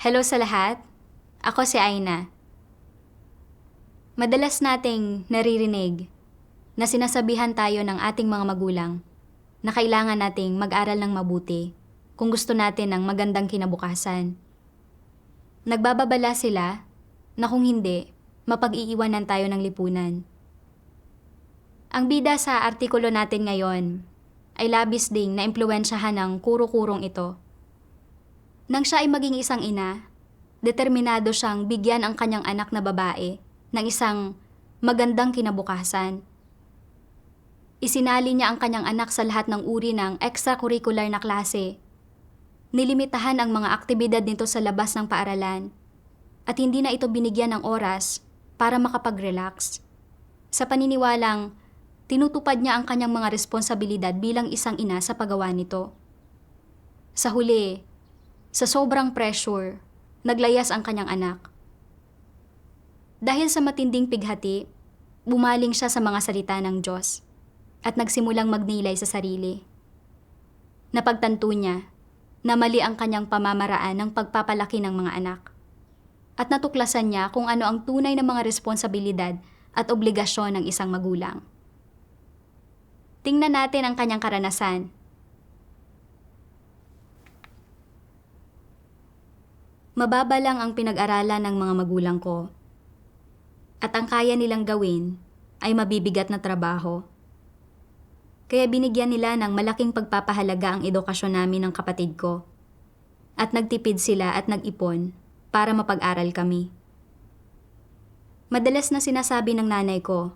Hello sa lahat. Ako si Aina. Madalas nating naririnig na sinasabihan tayo ng ating mga magulang na kailangan nating mag-aral ng mabuti kung gusto natin ng magandang kinabukasan. Nagbababala sila na kung hindi, mapag-iiwanan tayo ng lipunan. Ang bida sa artikulo natin ngayon ay labis ding naimpluwensyahan ng kuro-kurong ito. Nang siya ay maging isang ina, determinado siyang bigyan ang kanyang anak na babae ng isang magandang kinabukasan. Isinali niya ang kanyang anak sa lahat ng uri ng extracurricular na klase. Nilimitahan ang mga aktibidad nito sa labas ng paaralan at hindi na ito binigyan ng oras para makapag-relax. Sa paniniwalang, tinutupad niya ang kanyang mga responsibilidad bilang isang ina sa paggawa nito. Sa huli, sa sobrang pressure, naglayas ang kanyang anak. Dahil sa matinding pighati, bumaling siya sa mga salita ng Diyos at nagsimulang magnilay sa sarili. Napagtanto niya na mali ang kanyang pamamaraan ng pagpapalaki ng mga anak at natuklasan niya kung ano ang tunay na mga responsibilidad at obligasyon ng isang magulang. Tingnan natin ang kanyang karanasan. Mababa lang ang pinag-aralan ng mga magulang ko. At ang kaya nilang gawin ay mabibigat na trabaho. Kaya binigyan nila ng malaking pagpapahalaga ang edukasyon namin ng kapatid ko. At nagtipid sila at nag-ipon para mapag-aral kami. Madalas na sinasabi ng nanay ko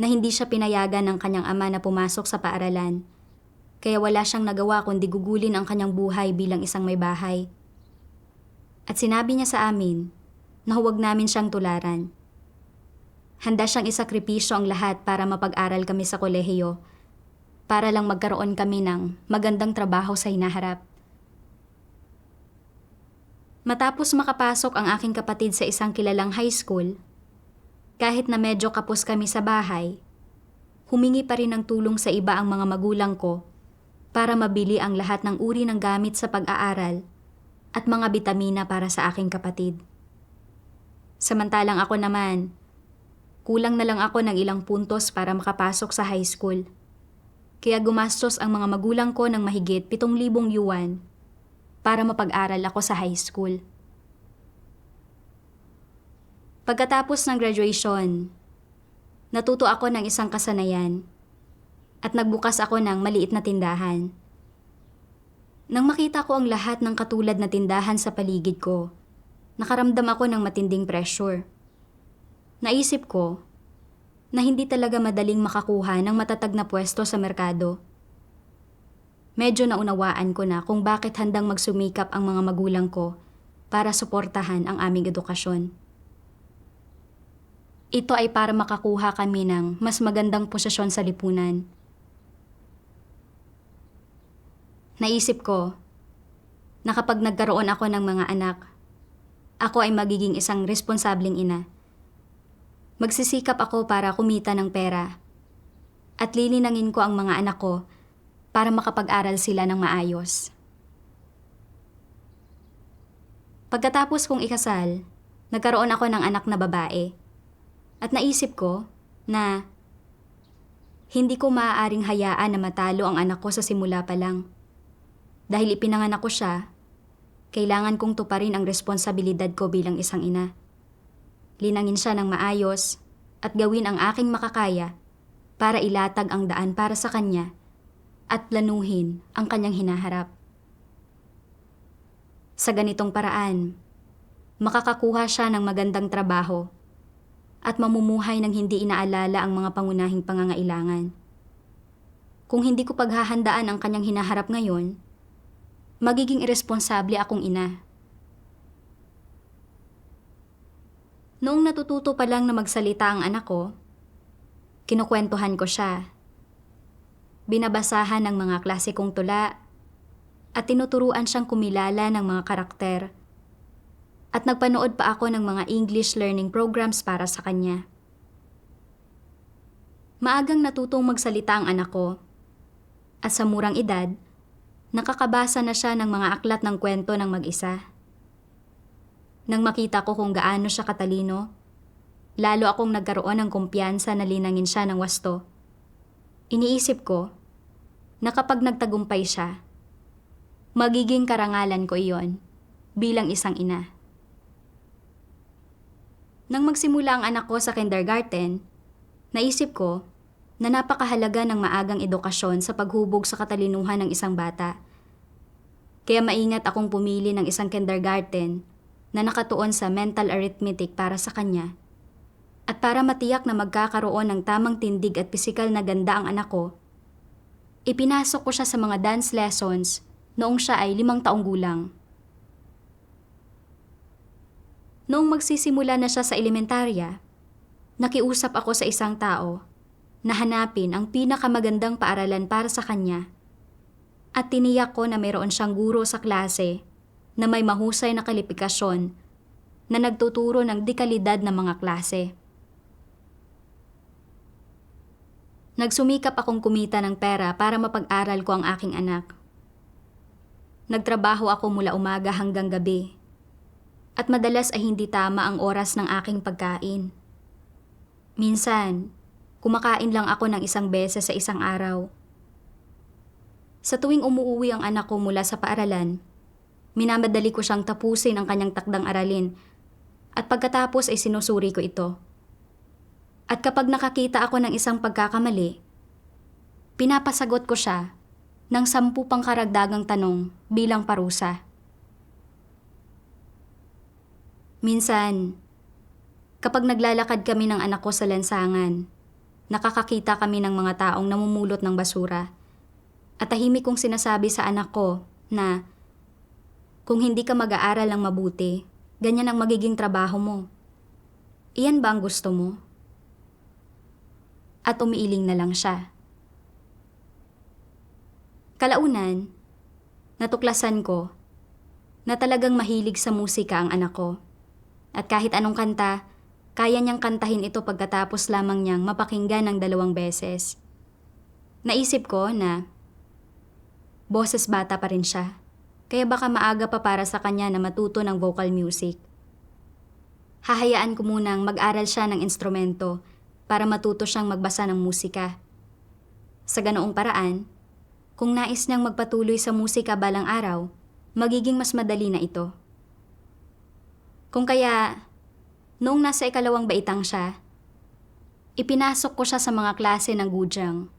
na hindi siya pinayagan ng kanyang ama na pumasok sa paaralan. Kaya wala siyang nagawa kundi gugulin ang kanyang buhay bilang isang may bahay. At sinabi niya sa amin na huwag namin siyang tularan. Handa siyang isakripisyo ang lahat para mapag-aral kami sa kolehiyo, para lang magkaroon kami ng magandang trabaho sa hinaharap. Matapos makapasok ang aking kapatid sa isang kilalang high school, kahit na medyo kapos kami sa bahay, humingi pa rin ng tulong sa iba ang mga magulang ko para mabili ang lahat ng uri ng gamit sa pag-aaral at mga bitamina para sa aking kapatid. Samantalang ako naman, kulang na lang ako ng ilang puntos para makapasok sa high school. Kaya gumastos ang mga magulang ko ng mahigit 7,000 yuan para mapag-aral ako sa high school. Pagkatapos ng graduation, natuto ako ng isang kasanayan at nagbukas ako ng maliit na tindahan. Nang makita ko ang lahat ng katulad na tindahan sa paligid ko, nakaramdam ako ng matinding pressure. Naisip ko na hindi talaga madaling makakuha ng matatag na pwesto sa merkado. Medyo naunawaan ko na kung bakit handang magsumikap ang mga magulang ko para suportahan ang aming edukasyon. Ito ay para makakuha kami ng mas magandang posisyon sa lipunan. Naisip ko na kapag nagkaroon ako ng mga anak, ako ay magiging isang responsableng ina. Magsisikap ako para kumita ng pera at lilinangin ko ang mga anak ko para makapag-aral sila ng maayos. Pagkatapos kong ikasal, nagkaroon ako ng anak na babae at naisip ko na hindi ko maaaring hayaan na matalo ang anak ko sa simula pa lang. Dahil ipinanganak ko siya, kailangan kong tuparin ang responsibilidad ko bilang isang ina. Linangin siya ng maayos at gawin ang aking makakaya para ilatag ang daan para sa kanya at planuhin ang kanyang hinaharap. Sa ganitong paraan, makakakuha siya ng magandang trabaho at mamumuhay ng hindi inaalala ang mga pangunahing pangangailangan. Kung hindi ko paghahandaan ang kanyang hinaharap ngayon, magiging iresponsable akong ina. Noong natututo pa lang na magsalita ang anak ko, kinukwentuhan ko siya. Binabasahan ng mga klasikong tula at tinuturuan siyang kumilala ng mga karakter. At nagpanood pa ako ng mga English learning programs para sa kanya. Maagang natutong magsalita ang anak ko. At sa murang edad, nakakabasa na siya ng mga aklat ng kwento ng mag-isa. Nang makita ko kung gaano siya katalino, lalo akong nagkaroon ng kumpiyansa na linangin siya ng wasto. Iniisip ko na kapag nagtagumpay siya, magiging karangalan ko iyon bilang isang ina. Nang magsimula ang anak ko sa kindergarten, naisip ko na napakahalaga ng maagang edukasyon sa paghubog sa katalinuhan ng isang bata. Kaya maingat akong pumili ng isang kindergarten na nakatuon sa mental arithmetic para sa kanya. At para matiyak na magkakaroon ng tamang tindig at pisikal na ganda ang anak ko, ipinasok ko siya sa mga dance lessons noong siya ay 5 taong gulang. Noong magsisimula na siya sa elementarya, nakiusap ako sa isang tao na hanapin ang pinakamagandang paaralan para sa kanya at tiniyak ko na mayroon siyang guro sa klase na may mahusay na kwalifikasyon na nagtuturo ng dekalidad na mga klase. Nagsumikap akong kumita ng pera para mapag-aral ko ang aking anak. Nagtrabaho ako mula umaga hanggang gabi at madalas ay hindi tama ang oras ng aking pagkain. Minsan, kumakain lang ako ng 1 beses sa isang araw. Sa tuwing umuuwi ang anak ko mula sa paaralan, minamadali ko siyang tapusin ang kanyang takdang aralin at pagkatapos ay sinusuri ko ito. At kapag nakakita ako ng isang pagkakamali, pinapasagot ko siya ng 10 pang karagdagang tanong bilang parusa. Minsan, kapag naglalakad kami ng anak ko sa lansangan, nakakakita kami ng mga taong namumulot ng basura at tahimik kong sinasabi sa anak ko na kung hindi ka mag-aaral ng mabuti, ganyan ang magiging trabaho mo. Iyan ba ang gusto mo? At umiiling na lang siya. Kalaunan, natuklasan ko na talagang mahilig sa musika ang anak ko. At kahit anong kanta, kaya niyang kantahin ito pagkatapos lamang niyang mapakinggan ng 2 beses. Naisip ko na boses bata pa rin siya. Kaya baka maaga pa para sa kanya na matuto ng vocal music. Hahayaan ko munang mag-aral siya ng instrumento para matuto siyang magbasa ng musika. Sa ganoong paraan, kung nais niyang magpatuloy sa musika balang araw, magiging mas madali na ito. Kung kaya, noong nasa 2 baitang siya, ipinasok ko siya sa mga klase ng gujang.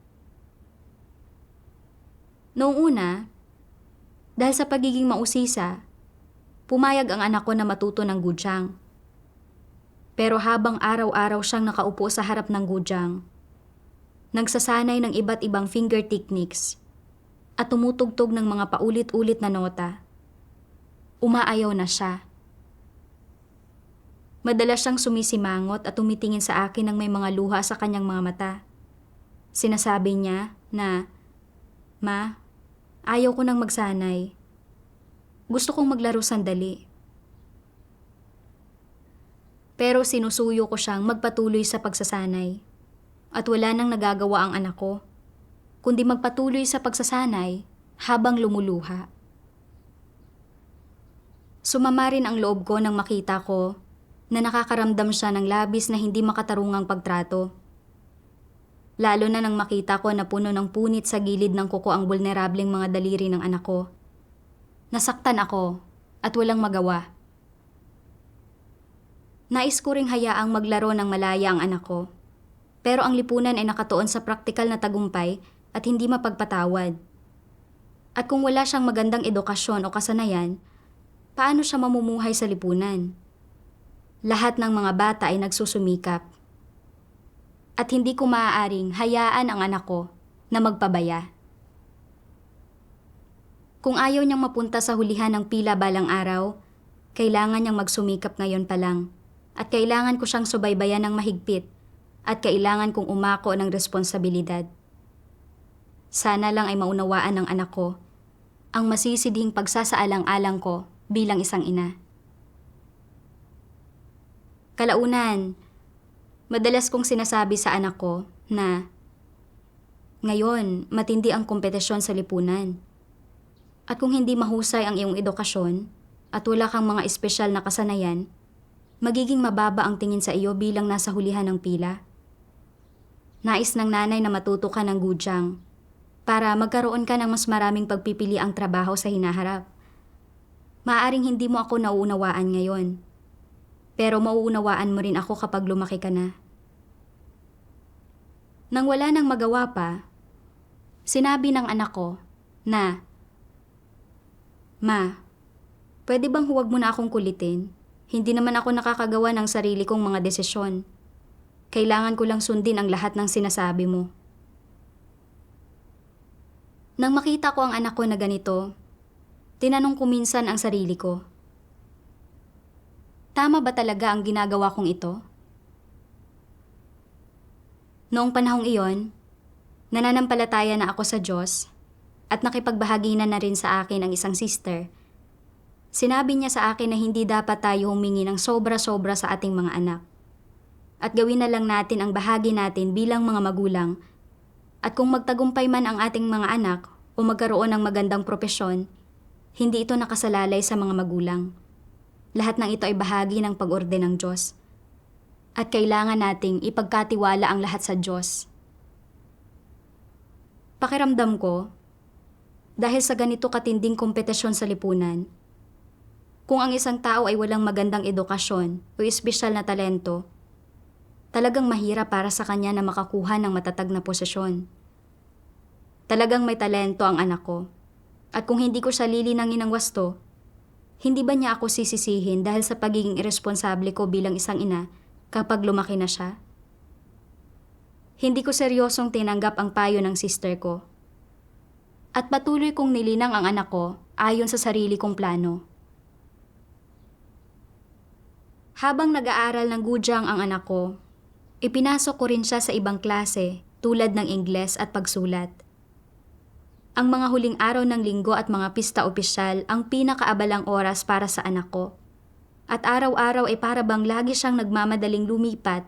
Noong una, dahil sa pagiging mausisa, pumayag ang anak ko na matuto ng gujang. Pero habang araw-araw siyang nakaupo sa harap ng gujang, nagsasanay ng iba't ibang finger techniques at tumutugtog ng mga paulit-ulit na nota, umaayaw na siya. Madalas siyang sumisimangot at tumitingin sa akin ng may mga luha sa kanyang mga mata. Sinasabi niya na, "Ma, ayaw ko nang magsanay. Gusto kong maglaro sandali." Pero sinusuyo ko siyang magpatuloy sa pagsasanay. At wala nang nagagawa ang anak ko, kundi magpatuloy sa pagsasanay habang lumuluha. Sumama rin ang loob ko nang makita ko na nakakaramdam siya ng labis na hindi makatarungang pagtrato. Lalo na nang makita ko na puno ng punit sa gilid ng kuko ang vulnerableng mga daliri ng anak ko. Nasaktan ako at walang magawa. Nais ko ring hayaang maglaro ng malaya ang anak ko. Pero ang lipunan ay nakatuon sa praktikal na tagumpay at hindi mapagpatawad. At kung wala siyang magandang edukasyon o kasanayan, paano siya mamumuhay sa lipunan? Lahat ng mga bata ay nagsusumikap. At hindi ko maaaring hayaan ang anak ko na magpabaya. Kung ayaw niyang mapunta sa hulihan ng pila balang araw, kailangan niyang magsumikap ngayon pa lang. At kailangan ko siyang subaybayan ng mahigpit at kailangan kong umako ng responsibilidad. Sana lang ay maunawaan ng anak ko ang masisidhing pagsasaalang-alang ko bilang isang ina. Kalaunan, madalas kong sinasabi sa anak ko na ngayon matindi ang kompetisyon sa lipunan. At kung hindi mahusay ang iyong edukasyon, at wala kang mga espesyal na kasanayan, magiging mababa ang tingin sa iyo bilang nasa hulihan ng pila. Nais ng nanay na matuto ka ng gudyang para magkaroon ka ng mas maraming pagpipiliang trabaho sa hinaharap. Maaaring hindi mo ako nauunawaan ngayon, pero mauunawaan mo rin ako kapag lumaki ka na. Nang wala nang magawa pa, sinabi ng anak ko na, "Ma, pwede bang huwag mo na akong kulitin? Hindi naman ako nakakagawa ng sarili kong mga desisyon. Kailangan ko lang sundin ang lahat ng sinasabi mo." Nang makita ko ang anak ko na ganito, tinanong ko minsan ang sarili ko, tama ba talaga ang ginagawa kong ito? Noong panahong iyon, nananampalataya na ako sa Diyos at nakipagbahagi na rin sa akin ang isang sister. Sinabi niya sa akin na hindi dapat tayo humingi ng sobra-sobra sa ating mga anak. At gawin na lang natin ang bahagi natin bilang mga magulang. At kung magtagumpay man ang ating mga anak o magkaroon ng magandang propesyon, hindi ito nakasalalay sa mga magulang. Lahat ng ito ay bahagi ng pag-orde ng Diyos. At kailangan nating ipagkatiwala ang lahat sa Diyos. Pakiramdam ko, dahil sa ganito katinding kompetisyon sa lipunan, kung ang isang tao ay walang magandang edukasyon o espesyal na talento, talagang mahirap para sa kanya na makakuha ng matatag na posisyon. Talagang may talento ang anak ko. At kung hindi ko siya lilinangin ng wasto, hindi ba niya ako sisisihin dahil sa pagiging irresponsable ko bilang isang ina kapag lumaki na siya? Hindi ko seryosong tinanggap ang payo ng sister ko. At patuloy kong nilinang ang anak ko ayon sa sarili kong plano. Habang nag-aaral ng gudyang ang anak ko, ipinasok ko rin siya sa ibang klase tulad ng Ingles at pagsulat. Ang mga huling araw ng linggo at mga pista opisyal ang pinakaabalang oras para sa anak ko. At araw-araw ay para bang lagi siyang nagmamadaling lumipat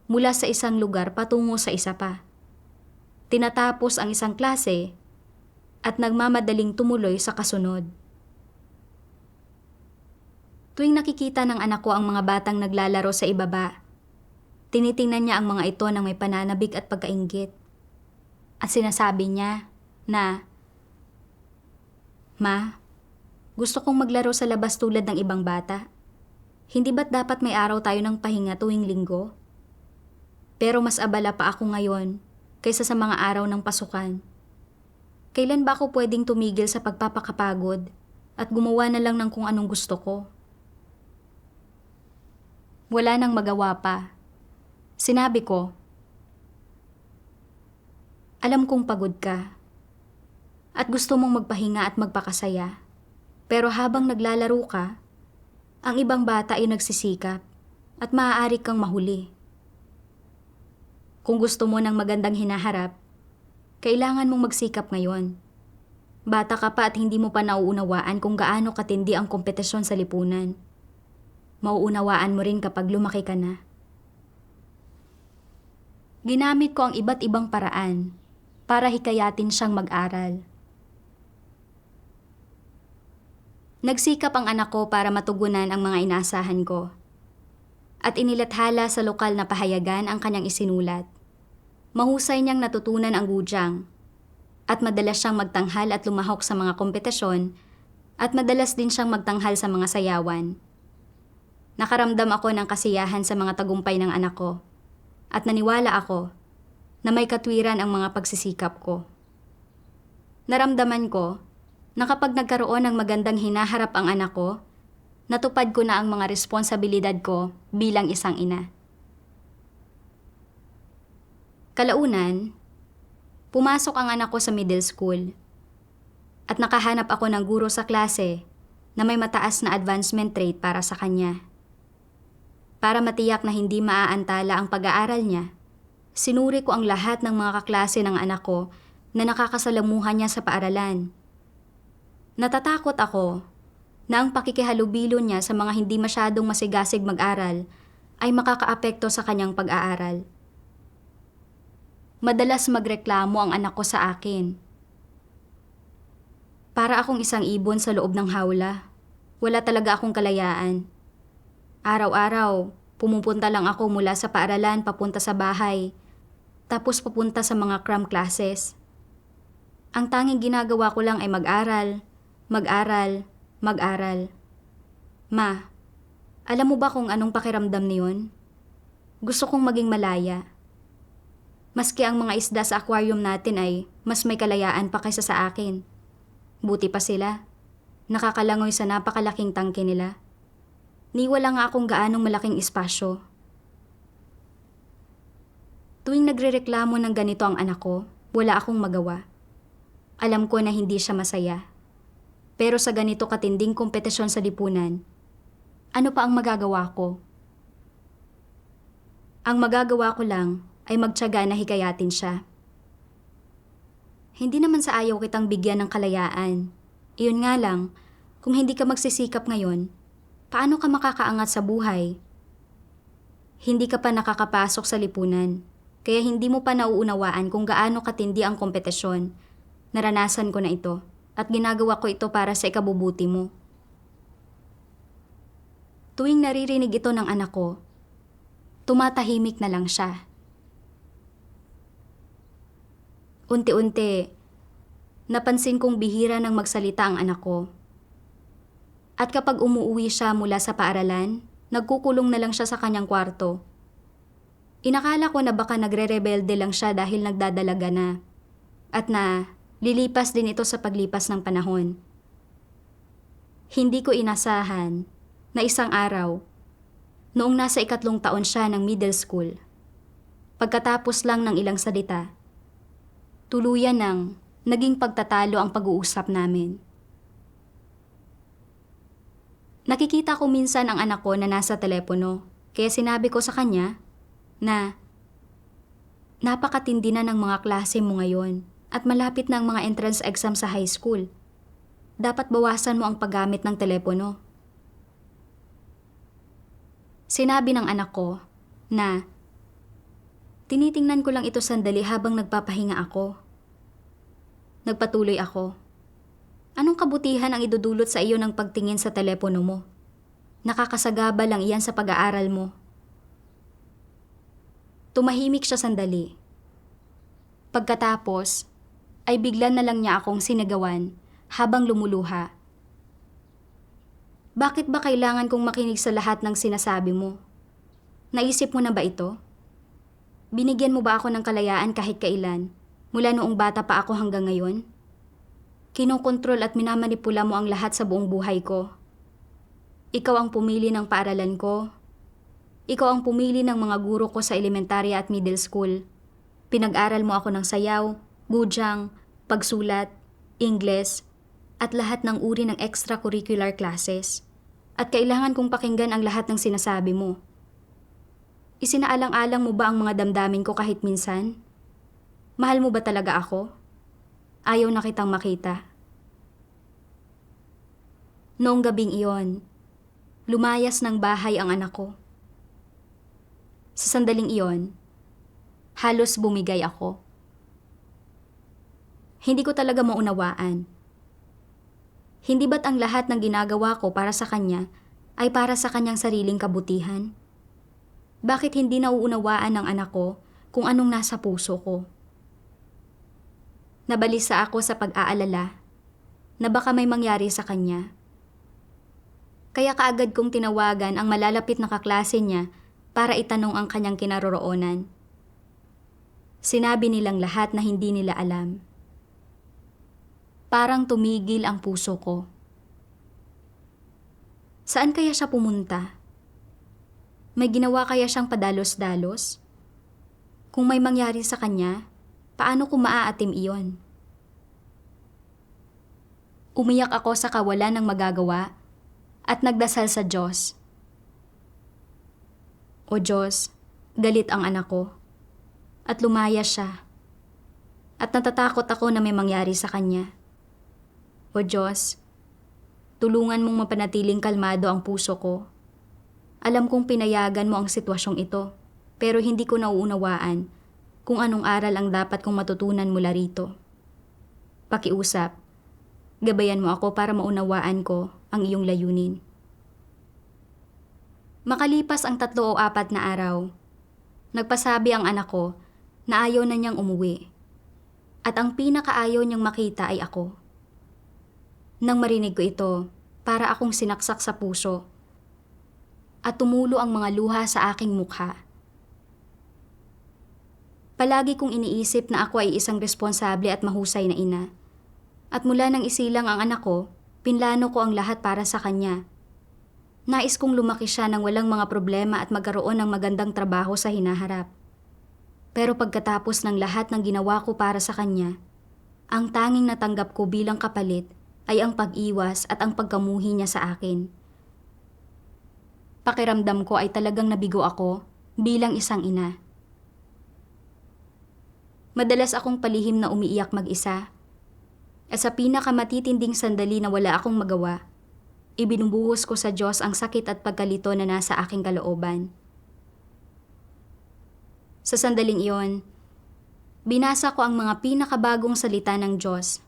mula sa isang lugar patungo sa isa pa. Tinatapos ang isang klase at nagmamadaling tumuloy sa kasunod. Tuwing nakikita ng anak ko ang mga batang naglalaro sa ibaba, tinitingnan niya ang mga ito ng may pananabik at pagkainggit. At sinasabi niya na, "Ma, gusto kong maglaro sa labas tulad ng ibang bata. Hindi ba't dapat may araw tayo ng pahinga tuwing linggo? Pero mas abala pa ako ngayon kaysa sa mga araw ng pasukan. Kailan ba ako pwedeng tumigil sa pagpapakapagod at gumawa na lang ng kung anong gusto ko?" Wala nang magawa pa. Sinabi ko, "Alam kong pagod ka at gusto mong magpahinga at magpakasaya. Pero habang naglalaro ka, ang ibang bata ay nagsisikap at maaari kang mahuli. Kung gusto mo ng magandang hinaharap, kailangan mong magsikap ngayon. Bata ka pa at hindi mo pa nauunawaan kung gaano katindi ang kompetisyon sa lipunan. Mauunawaan mo rin kapag lumaki ka na." Ginamit ko ang iba't ibang paraan para hikayatin siyang mag-aral. Nagsikap ang anak ko para matugunan ang mga inaasahan ko. At inilathala sa lokal na pahayagan ang kanyang isinulat. Mahusay niyang natutunan ang gudyang. At madalas siyang magtanghal at lumahok sa mga kompetisyon. At madalas din siyang magtanghal sa mga sayawan. Nakaramdam ako ng kasiyahan sa mga tagumpay ng anak ko. At naniwala ako na may katwiran ang mga pagsisikap ko. Naramdaman ko na kapag nagkaroon ng magandang hinaharap ang anak ko, natupad ko na ang mga responsibilidad ko bilang isang ina. Kalaunan, pumasok ang anak ko sa middle school at nakahanap ako ng guro sa klase na may mataas na advancement rate para sa kanya. Para matiyak na hindi maaantala ang pag-aaral niya, sinuri ko ang lahat ng mga kaklase ng anak ko na nakakasalamuhan niya sa paaralan. Natatakot ako na ang pakikihalubilo niya sa mga hindi masyadong masigasig mag-aral ay makakaapekto sa kanyang pag-aaral. Madalas magreklamo ang anak ko sa akin. Para akong isang ibon sa loob ng hawla. Wala talaga akong kalayaan. Araw-araw, pumupunta lang ako mula sa paaralan papunta sa bahay, tapos papunta sa mga cram classes. Ang tanging ginagawa ko lang ay mag-aral, mag-aral, mag-aral. Ma, alam mo ba kung anong pakiramdam niyon? Gusto kong maging malaya. Maski ang mga isda sa aquarium natin ay mas may kalayaan pa kaysa sa akin. Buti pa sila. Nakakalangoy sa napakalaking tangke nila. Ni wala nga akong gaanong malaking espasyo. Tuwing nagrereklamo ng ganito ang anak ko, wala akong magawa. Alam ko na hindi siya masaya. Pero sa ganito katinding kompetisyon sa lipunan, ano pa ang magagawa ko? Ang magagawa ko lang ay magtiyaga na hikayatin siya. Hindi naman sa ayaw kitang bigyan ng kalayaan. Iyon nga lang, kung hindi ka magsisikap ngayon, paano ka makakaangat sa buhay? Hindi ka pa nakakapasok sa lipunan, kaya hindi mo pa nauunawaan kung gaano katindi ang kompetisyon. Naranasan ko na ito, at ginagawa ko ito para sa ikabubuti mo. Tuwing naririnig ito ng anak ko, tumatahimik na lang siya. Unti-unti, napansin kong bihira nang magsalita ang anak ko. At kapag umuuwi siya mula sa paaralan, nagkukulong na lang siya sa kanyang kwarto. Inakala ko na baka nagre-rebelde lang siya dahil nagdadalaga na. At na lilipas din ito sa paglipas ng panahon. Hindi ko inasahan na isang araw, noong nasa 3 taon siya ng middle school, pagkatapos lang ng ilang salita, tuluyan ng naging pagtatalo ang pag-uusap namin. Nakikita ko minsan ang anak ko na nasa telepono, kaya sinabi ko sa kanya na napakatindi na ng mga klase mo ngayon at malapit na ang mga entrance exam sa high school. Dapat bawasan mo ang paggamit ng telepono. Sinabi ng anak ko na tinitingnan ko lang ito sandali habang nagpapahinga ako. Nagpatuloy ako. Anong kabutihan ang idudulot sa iyo ng pagtingin sa telepono mo? Nakakasagaba lang iyan sa pag-aaral mo. Tumahimik siya sandali. Pagkatapos, ay bigla na lang niya akong sinagawan habang lumuluha. Bakit ba kailangan kong makinig sa lahat ng sinasabi mo? Naisip mo na ba ito? Binigyan mo ba ako ng kalayaan kahit kailan, mula noong bata pa ako hanggang ngayon? Kinokontrol at minamanipula mo ang lahat sa buong buhay ko. Ikaw ang pumili ng paaralan ko. Ikaw ang pumili ng mga guro ko sa elementarya at middle school. Pinag-aral mo ako ng sayaw, budyang, pagsulat, Ingles, at lahat ng uri ng extracurricular classes. At kailangan kong pakinggan ang lahat ng sinasabi mo. Isinaalang-alang mo ba ang mga damdamin ko kahit minsan? Mahal mo ba talaga ako? Ayaw na kitang makita. Noong gabing iyon, lumayas ng bahay ang anak ko. Sa sandaling iyon, halos bumigay ako. Hindi ko talaga maunawaan. Hindi ba't ang lahat ng ginagawa ko para sa kanya ay para sa kanyang sariling kabutihan? Bakit hindi nauunawaan ng anak ko kung anong nasa puso ko? Nabalisa ako sa pag-aalala na baka may mangyari sa kanya. Kaya kaagad kong tinawagan ang malalapit na kaklase niya para itanong ang kanyang kinaroroonan. Sinabi nilang lahat na hindi nila alam. Parang tumigil ang puso ko. Saan kaya siya pumunta? May ginawa kaya siyang padalos-dalos? Kung may mangyari sa kanya, paano ko maaatim iyon? Umiyak ako sa kawalan ng magagawa at nagdasal sa Diyos. O Diyos, galit ang anak ko at lumaya siya at natatakot ako na may mangyari sa kanya. O Diyos, tulungan mong mapanatiling kalmado ang puso ko. Alam kong pinayagan mo ang sitwasyong ito, pero hindi ko nauunawaan kung anong aral ang dapat kong matutunan mula rito. Pakiusap, gabayan mo ako para maunawaan ko ang iyong layunin. Makalipas ang 3 o 4 na araw, nagpasabi ang anak ko na ayaw na niyang umuwi. At ang pinakaayaw niyang makita ay ako. Nang marinig ko ito, para akong sinaksak sa puso. At tumulo ang mga luha sa aking mukha. Palagi kong iniisip na ako ay isang responsable at mahusay na ina. At mula nang isilang ang anak ko, pinlano ko ang lahat para sa kanya. Nais kong lumaki siya nang walang mga problema at magkaroon ng magandang trabaho sa hinaharap. Pero pagkatapos ng lahat ng ginawa ko para sa kanya, ang tanging natanggap ko bilang kapalit ay ang pag-iwas at ang pagkamuhi niya sa akin. Pakiramdam ko ay talagang nabigo ako bilang isang ina. Madalas akong palihim na umiiyak mag-isa. At sa pinakamatitinding sandali na wala akong magawa, ibinubuhos ko sa Diyos ang sakit at pagkalito na nasa aking kalooban. Sa sandaling iyon, binasa ko ang mga pinakabagong salita ng Diyos,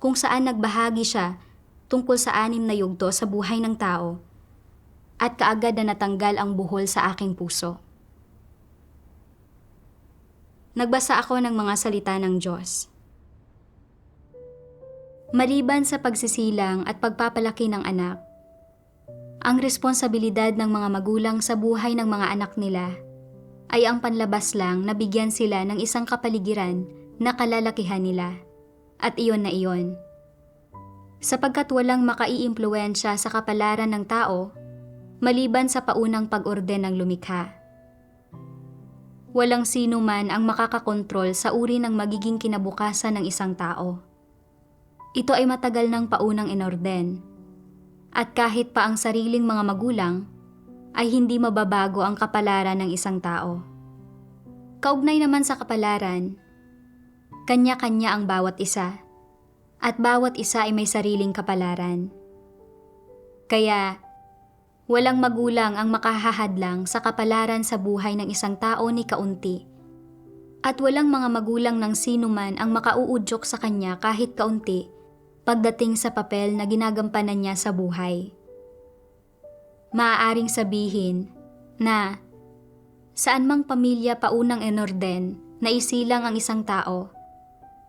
kung saan nagbahagi siya tungkol sa 6 na yugto sa buhay ng tao, at kaagad na natanggal ang buhol sa aking puso. Nagbasa ako ng mga salita ng Diyos. Maliban sa pagsisilang at pagpapalaki ng anak, ang responsibilidad ng mga magulang sa buhay ng mga anak nila ay ang panlabas lang na bigyan sila ng isang kapaligiran na kalalakihan nila, at iyon na iyon. Sapagkat walang makaiimpluwensya sa kapalaran ng tao maliban sa paunang pag-orden ng lumikha. Walang sino man ang makakakontrol sa uri ng magiging kinabukasan ng isang tao. Ito ay matagal ng paunang inorden. At kahit pa ang sariling mga magulang, ay hindi mababago ang kapalaran ng isang tao. Kaugnay naman sa kapalaran, kanya-kanya ang bawat isa, at bawat isa ay may sariling kapalaran. Kaya, walang magulang ang makahahadlang sa kapalaran sa buhay ng isang tao ni kaunti. At walang mga magulang ng sino man ang makauudyok sa kanya kahit kaunti pagdating sa papel na ginagampanan niya sa buhay. Maaaring sabihin na saan mang pamilya paunang inorden na isilang ang isang tao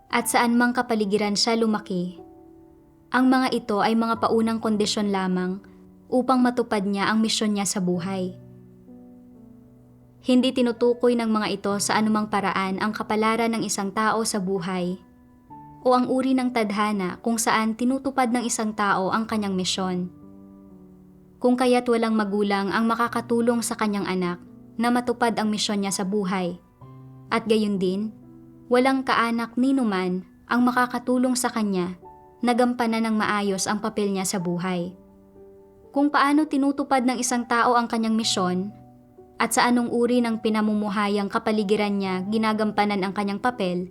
at saan mang kapaligiran siya lumaki, ang mga ito ay mga paunang kondisyon lamang upang matupad niya ang misyon niya sa buhay. Hindi tinutukoy ng mga ito sa anumang paraan ang kapalaran ng isang tao sa buhay o ang uri ng tadhana kung saan tinutupad ng isang tao ang kanyang misyon. Kung kaya't walang magulang ang makakatulong sa kanyang anak na matupad ang misyon niya sa buhay, at gayon din, walang kaanak ni numan ang makakatulong sa kanya na gampanan ng maayos ang papel niya sa buhay. Kung paano tinutupad ng isang tao ang kanyang misyon at sa anong uri ng pinamumuhayang kapaligiran niya ginagampanan ang kanyang papel,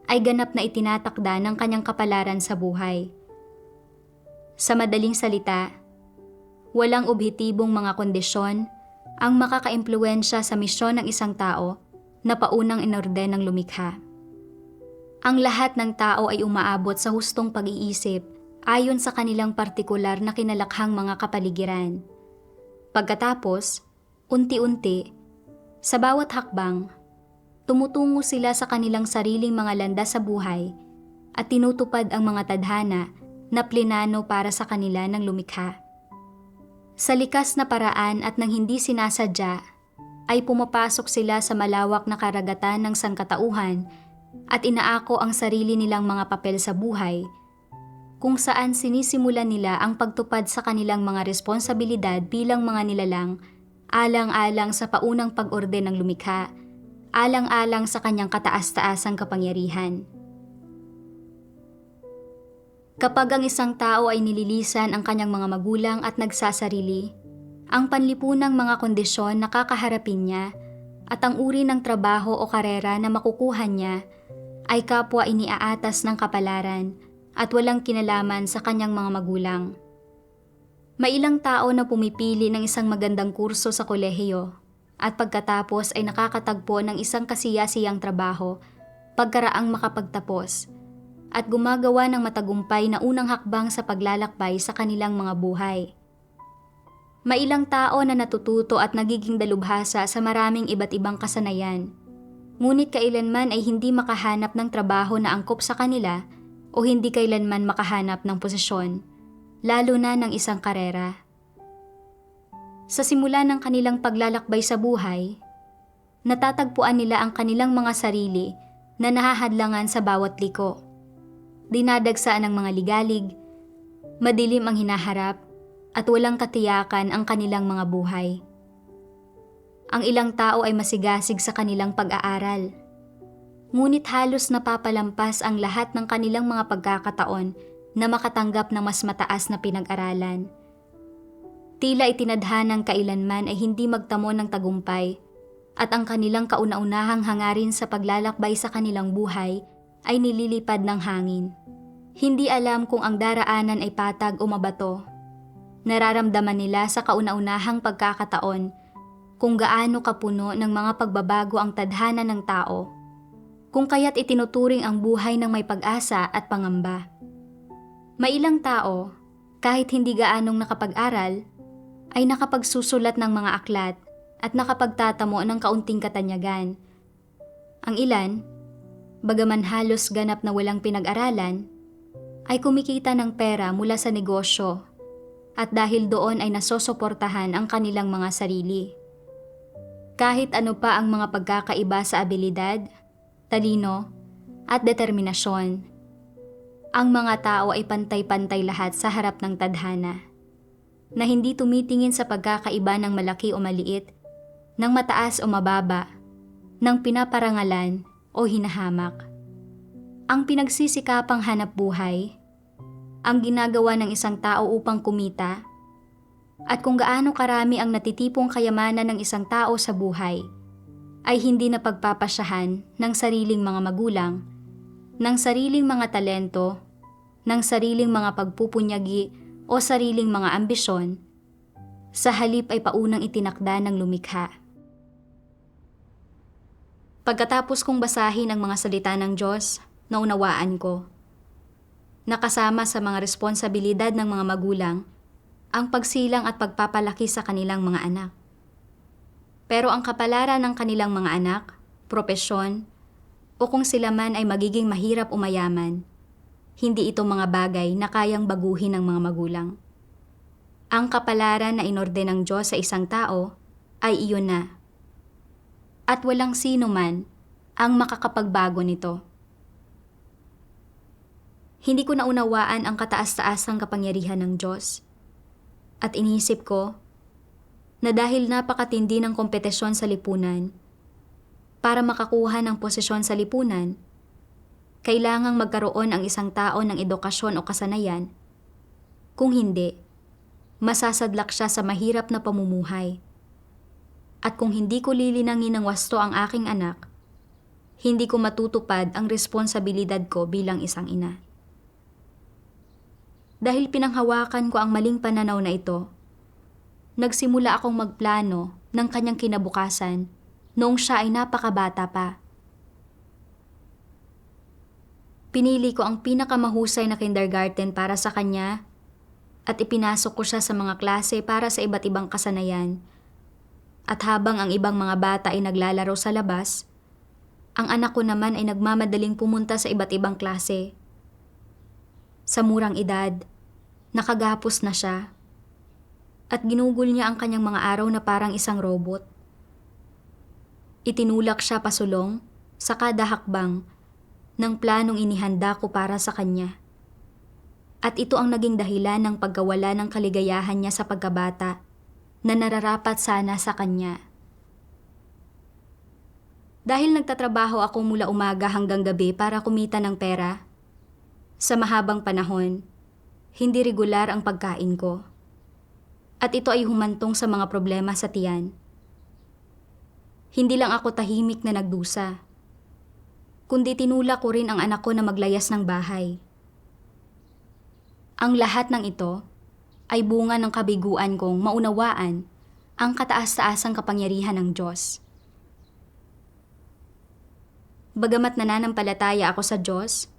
ay ganap na itinatakda ng kanyang kapalaran sa buhay. Sa madaling salita, walang objetibong mga kondisyon ang makakaimpluwensya sa misyon ng isang tao na paunang inorden ng lumikha. Ang lahat ng tao ay umaabot sa hustong pag-iisip ayon sa kanilang partikular na kinalakhang mga kapaligiran. Pagkatapos, unti-unti, sa bawat hakbang, tumutungo sila sa kanilang sariling mga landas sa buhay at tinutupad ang mga tadhana na plinano para sa kanila ng lumikha. Sa likas na paraan at nang hindi sinasadya, ay pumapasok sila sa malawak na karagatan ng sangkatauhan at inaako ang sarili nilang mga papel sa buhay, kung saan sinisimulan nila ang pagtupad sa kanilang mga responsibilidad bilang mga nilalang, alang-alang sa paunang pag-orden ng lumikha, alang-alang sa kanyang kataas-taasang kapangyarihan. Kapag ang isang tao ay nililisan ang kanyang mga magulang at nagsasarili, ang panlipunang mga kondisyon na kakaharapin niya at ang uri ng trabaho o karera na makukuha niya ay kapwa iniaatas ng kapalaran at walang kinalaman sa kanyang mga magulang. May ilang tao na pumipili ng isang magandang kurso sa kolehiyo at pagkatapos ay nakakatagpo ng isang kasiyasiyang trabaho pagkaraang makapagtapos, at gumagawa ng matagumpay na unang hakbang sa paglalakbay sa kanilang mga buhay. Mailang tao na natututo at nagiging dalubhasa sa maraming iba't ibang kasanayan, ngunit kailanman ay hindi makahanap ng trabaho na angkop sa kanila o hindi kailanman makahanap ng posisyon, lalo na ng isang karera. Sa simula ng kanilang paglalakbay sa buhay, natatagpuan nila ang kanilang mga sarili na nahahadlangan sa bawat liko. Dinadagsaan ng mga ligalig, madilim ang hinaharap, at walang katiyakan ang kanilang mga buhay. Ang ilang tao ay masigasig sa kanilang pag-aaral, ngunit halos napapalampas ang lahat ng kanilang mga pagkakataon na makatanggap ng mas mataas na pinag-aralan. Tila itinadhanang kailanman ay hindi magtamo ng tagumpay, at ang kanilang kauna-unahang hangarin sa paglalakbay sa kanilang buhay ay nililipad ng hangin. Hindi alam kung ang daraanan ay patag o mabato. Nararamdaman nila sa kauna-unahang pagkakataon kung gaano kapuno ng mga pagbabago ang tadhana ng tao, kung kaya't itinuturing ang buhay ng may pag-asa at pangamba. May ilang tao, kahit hindi gaanong nakapag-aral, ay nakapagsusulat ng mga aklat at nakapagtatamo ng kaunting katanyagan. Ang ilan, bagaman halos ganap na walang pinag-aralan, ay kumikita ng pera mula sa negosyo at dahil doon ay nasosoportahan ang kanilang mga sarili. Kahit ano pa ang mga pagkakaiba sa abilidad, talino, at determinasyon, ang mga tao ay pantay-pantay lahat sa harap ng tadhana, na hindi tumitingin sa pagkakaiba ng malaki o maliit, ng mataas o mababa, ng pinaparangalan o hinahamak. Ang pinagsisikapang hanap buhay, ang ginagawa ng isang tao upang kumita, at kung gaano karami ang natitipong kayamanan ng isang tao sa buhay, ay hindi na pagpapasyahan ng sariling mga magulang, ng sariling mga talento, ng sariling mga pagpupunyagi o sariling mga ambisyon, sa halip ay paunang itinakda ng lumikha. Pagkatapos kong basahin ang mga salita ng Diyos, naunawaan ko, nakasama sa mga responsibilidad ng mga magulang, ang pagsilang at pagpapalaki sa kanilang mga anak. Pero ang kapalaran ng kanilang mga anak, propesyon, o kung sila man ay magiging mahirap o mayaman, hindi ito mga bagay na kayang baguhin ng mga magulang. Ang kapalaran na inorde ng Diyos sa isang tao ay iyon na. At walang sino man ang makakapagbago nito. Hindi ko naunawaan ang kataas-taasang kapangyarihan ng Diyos. At inisip ko na dahil napakatindi ng kompetisyon sa lipunan, para makakuha ng posisyon sa lipunan, kailangang magkaroon ang isang tao ng edukasyon o kasanayan. Kung hindi, masasadlak siya sa mahirap na pamumuhay. At kung hindi ko lilinangin ng wasto ang aking anak, hindi ko matutupad ang responsibilidad ko bilang isang ina. Dahil pinanghawakan ko ang maling pananaw na ito, nagsimula akong magplano ng kanyang kinabukasan noong siya ay napakabata pa. Pinili ko ang pinakamahusay na kindergarten para sa kanya at ipinasok ko siya sa mga klase para sa iba't ibang kasanayan. At habang ang ibang mga bata ay naglalaro sa labas, ang anak ko naman ay nagmamadaling pumunta sa iba't ibang klase. Sa murang edad, nakagapos na siya at ginugol niya ang kanyang mga araw na parang isang robot. Itinulak siya pasulong sa kada hakbang ng planong inihanda ko para sa kanya. At ito ang naging dahilan ng pagkawala ng kaligayahan niya sa pagkabata na nararapat sana sa kanya. Dahil nagtatrabaho ako mula umaga hanggang gabi para kumita ng pera, sa mahabang panahon, hindi regular ang pagkain ko. At ito ay humantong sa mga problema sa tiyan. Hindi lang ako tahimik na nagdusa, kundi tinulak ko rin ang anak ko na maglayas ng bahay. Ang lahat ng ito ay bunga ng kabiguan kong maunawaan ang kataas-taasang kapangyarihan ng Diyos. Bagamat nananampalataya ako sa Diyos,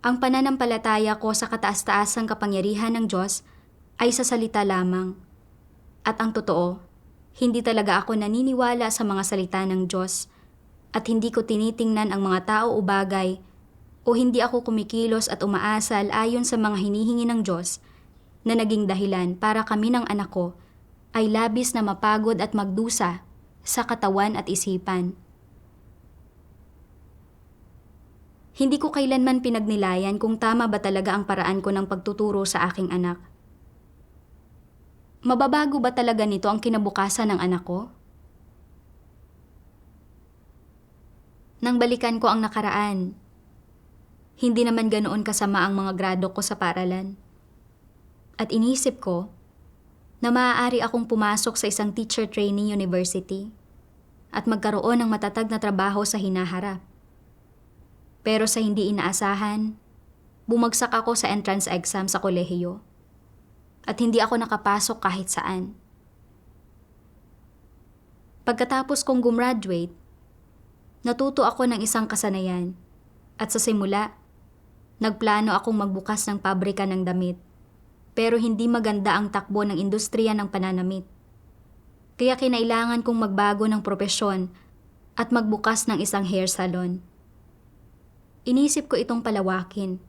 Ang pananampalataya ko sa kataas-taasang kapangyarihan ng Diyos ay sa salita lamang. At ang totoo, hindi talaga ako naniniwala sa mga salita ng Diyos at hindi ko tinitingnan ang mga tao o bagay o hindi ako kumikilos at umaasal ayon sa mga hinihingi ng Diyos na naging dahilan para kami ng anak ko ay labis na mapagod at magdusa sa katawan at isipan. Hindi ko kailanman pinagnilayan kung tama ba talaga ang paraan ko ng pagtuturo sa aking anak. Mababago ba talaga nito ang kinabukasan ng anak ko? Nang balikan ko ang nakaraan, hindi naman ganoon kasama ang mga grado ko sa paaralan. At inisip ko na maaari akong pumasok sa isang teacher training university at magkaroon ng matatag na trabaho sa hinaharap. Pero sa hindi inaasahan, bumagsak ako sa entrance exam sa kolehiyo at hindi ako nakapasok kahit saan. Pagkatapos kong gumraduate, natuto ako ng isang kasanayan at sa simula, nagplano akong magbukas ng pabrika ng damit pero hindi maganda ang takbo ng industriya ng pananamit. Kaya kinailangan kong magbago ng propesyon at magbukas ng isang hair salon. Inisip ko itong palawakin,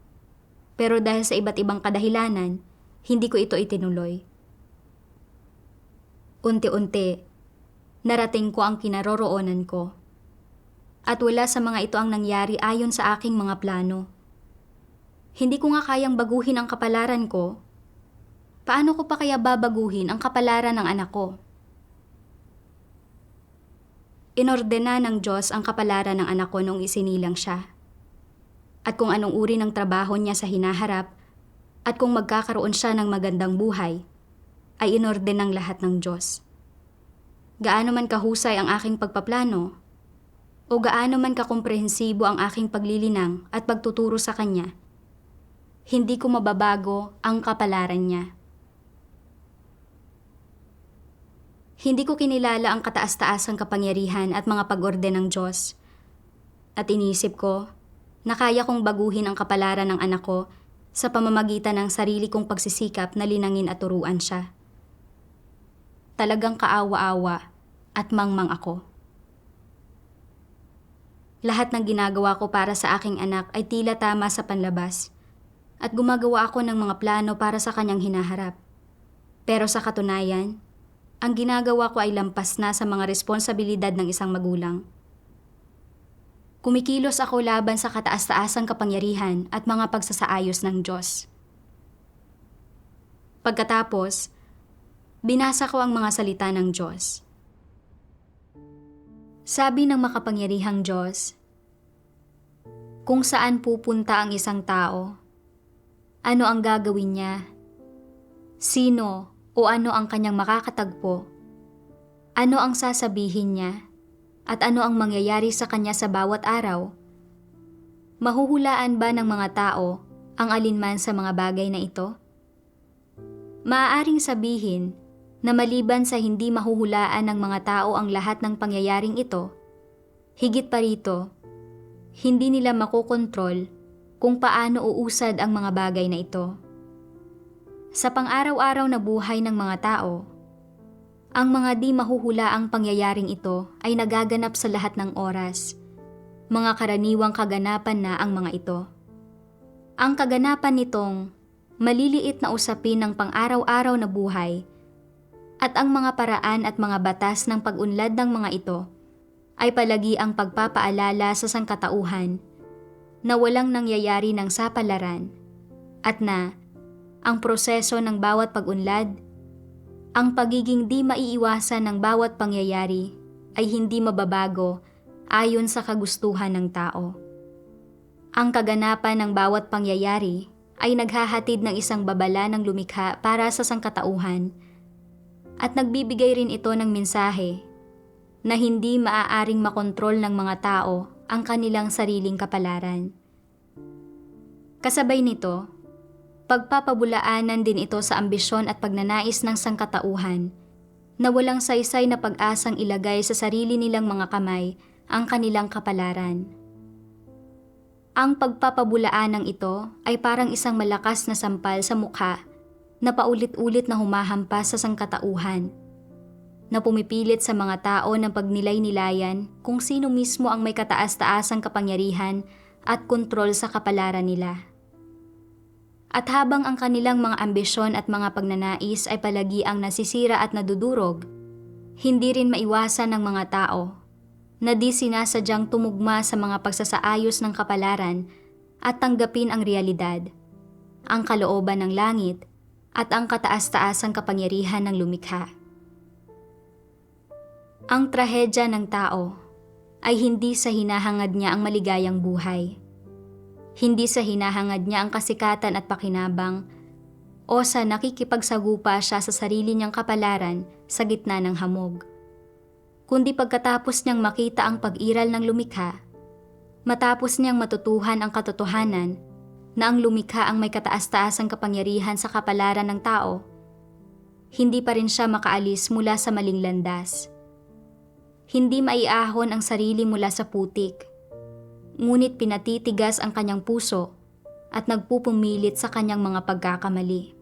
pero dahil sa iba't ibang kadahilanan, hindi ko ito itinuloy. Unti-unti, narating ko ang kinaroroonan ko. At wala sa mga ito ang nangyari ayon sa aking mga plano. Hindi ko nga kayang baguhin ang kapalaran ko. Paano ko pa kaya babaguhin ang kapalaran ng anak ko? Inordena ng Diyos ang kapalaran ng anak ko noong isinilang siya. At kung anong uri ng trabaho niya sa hinaharap at kung magkakaroon siya ng magandang buhay, ay inorden ng lahat ng Diyos. Gaano man kahusay ang aking pagpaplano o gaano man kakomprehensibo ang aking paglilinang at pagtuturo sa Kanya, hindi ko mababago ang kapalaran niya. Hindi ko kinilala ang kataas-taasang kapangyarihan at mga pag-orden ng Diyos. At inisip ko na kaya kong baguhin ang kapalaran ng anak ko sa pamamagitan ng sarili kong pagsisikap na linangin at turuan siya. Talagang kaawa-awa at mangmang ako. Lahat ng ginagawa ko para sa aking anak ay tila tama sa panlabas at gumagawa ako ng mga plano para sa kanyang hinaharap. Pero sa katunayan, ang ginagawa ko ay lampas na sa mga responsibilidad ng isang magulang. Kumikilos ako laban sa kataas-taasang kapangyarihan at mga pagsasaayos ng Diyos. Pagkatapos, binasa ko ang mga salita ng Diyos. Sabi ng makapangyarihang Diyos, kung saan pupunta ang isang tao, ano ang gagawin niya, sino o ano ang kanyang makakatagpo, ano ang sasabihin niya, at ano ang mangyayari sa kanya sa bawat araw? Mahuhulaan ba ng mga tao ang alinman sa mga bagay na ito? Maaaring sabihin na maliban sa hindi mahuhulaan ng mga tao ang lahat ng pangyayaring ito, higit pa rito, hindi nila makokontrol kung paano uusad ang mga bagay na ito. Sa pang-araw-araw na buhay ng mga tao, ang mga di mahuhulaang pangyayaring ito ay nagaganap sa lahat ng oras. Mga karaniwang kaganapan na ang mga ito. Ang kaganapan nitong maliliit na usapin ng pang-araw-araw na buhay at ang mga paraan at mga batas ng pag-unlad ng mga ito ay palagi ang pagpapaalala sa sangkatauhan na walang nangyayari ng sapalaran at na ang proseso ng bawat pag-unlad, ang pagiging di maiiwasan ng bawat pangyayari ay hindi mababago ayon sa kagustuhan ng tao. Ang kaganapan ng bawat pangyayari ay naghahatid ng isang babala ng lumikha para sa sangkatauhan at nagbibigay rin ito ng mensahe na hindi maaaring makontrol ng mga tao ang kanilang sariling kapalaran. Kasabay nito, pagpapabulaanan din ito sa ambisyon at pagnanais ng sangkatauhan na walang saysay na pag-asang ilagay sa sarili nilang mga kamay ang kanilang kapalaran. Ang pagpapabulaanang ito ay parang isang malakas na sampal sa mukha na paulit-ulit na humahampas sa sangkatauhan, na pumipilit sa mga tao ng pagnilay-nilayan kung sino mismo ang may kataas-taasang kapangyarihan at kontrol sa kapalaran nila. At habang ang kanilang mga ambisyon at mga pagnanais ay palagi ang nasisira at nadudurog, hindi rin maiwasan ng mga tao na di sinasadyang tumugma sa mga pagsasaayos ng kapalaran at tanggapin ang realidad, ang kalooban ng langit at ang kataas-taasang kapangyarihan ng lumikha. Ang trahedya ng tao ay hindi sa hinahangad niya ang maligayang buhay, hindi sa hinahangad niya ang kasikatan at pakinabang, o sa nakikipagsagupa siya sa sarili niyang kapalaran sa gitna ng hamog. Kundi pagkatapos niyang makita ang pag-iral ng lumikha, matapos niyang matutuhan ang katotohanan na ang lumikha ang may kataas-taasang kapangyarihan sa kapalaran ng tao, hindi pa rin siya makaalis mula sa maling landas. Hindi maiahon ang sarili mula sa putik, ngunit pinatitigas ang kanyang puso at nagpupumilit sa kanyang mga pagkakamali.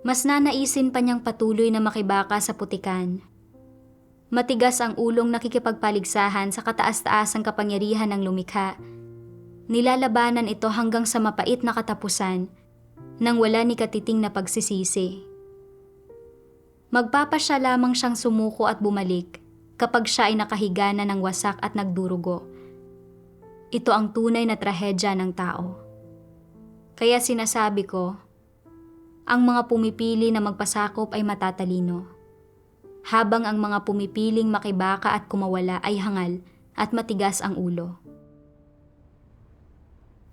Mas nanaisin pa niyang patuloy na makibaka sa putikan. Matigas ang ulong nakikipagpaligsahan sa kataas-taasang kapangyarihan ng lumikha. Nilalabanan ito hanggang sa mapait na katapusan nang wala ni katiting na pagsisisi. Magpapasya lamang siyang sumuko at bumalik kapag siya ay nakahiga na ng wasak at nagdurugo. Ito ang tunay na trahedya ng tao. Kaya sinasabi ko, ang mga pumipili na magpasakop ay matatalino, habang ang mga pumipiling makibaka at kumawala ay hangal at matigas ang ulo.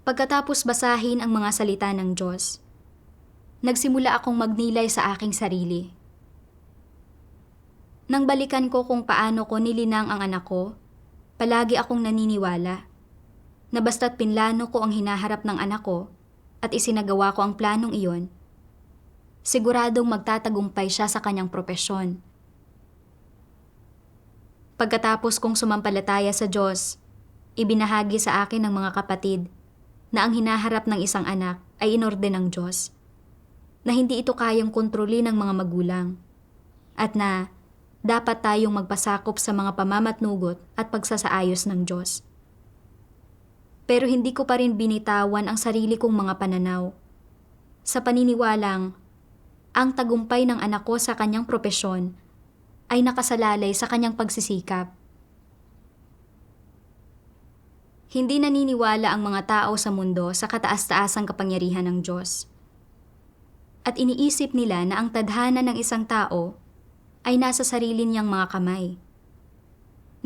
Pagkatapos basahin ang mga salita ng Diyos, nagsimula akong magnilay sa aking sarili. Nang balikan ko kung paano ko nilinang ang anak ko, palagi akong naniniwala na basta't pinlano ko ang hinaharap ng anak ko at isinagawa ko ang planong iyon, siguradong magtatagumpay siya sa kanyang propesyon. Pagkatapos kong sumampalataya sa Diyos, ibinahagi sa akin ng mga kapatid na ang hinaharap ng isang anak ay inorde ng Diyos, na hindi ito kayang kontrolin ng mga magulang, at na dapat tayong magpasakop sa mga pamamatnugot at pagsasaayos ng Diyos. Pero hindi ko pa rin binitawan ang sarili kong mga pananaw, sa paniniwalang ang tagumpay ng anak ko sa kanyang propesyon ay nakasalalay sa kanyang pagsisikap. Hindi naniniwala ang mga tao sa mundo sa kataas-taasang kapangyarihan ng Diyos. At iniisip nila na ang tadhana ng isang tao ay nasa sarili niyang mga kamay.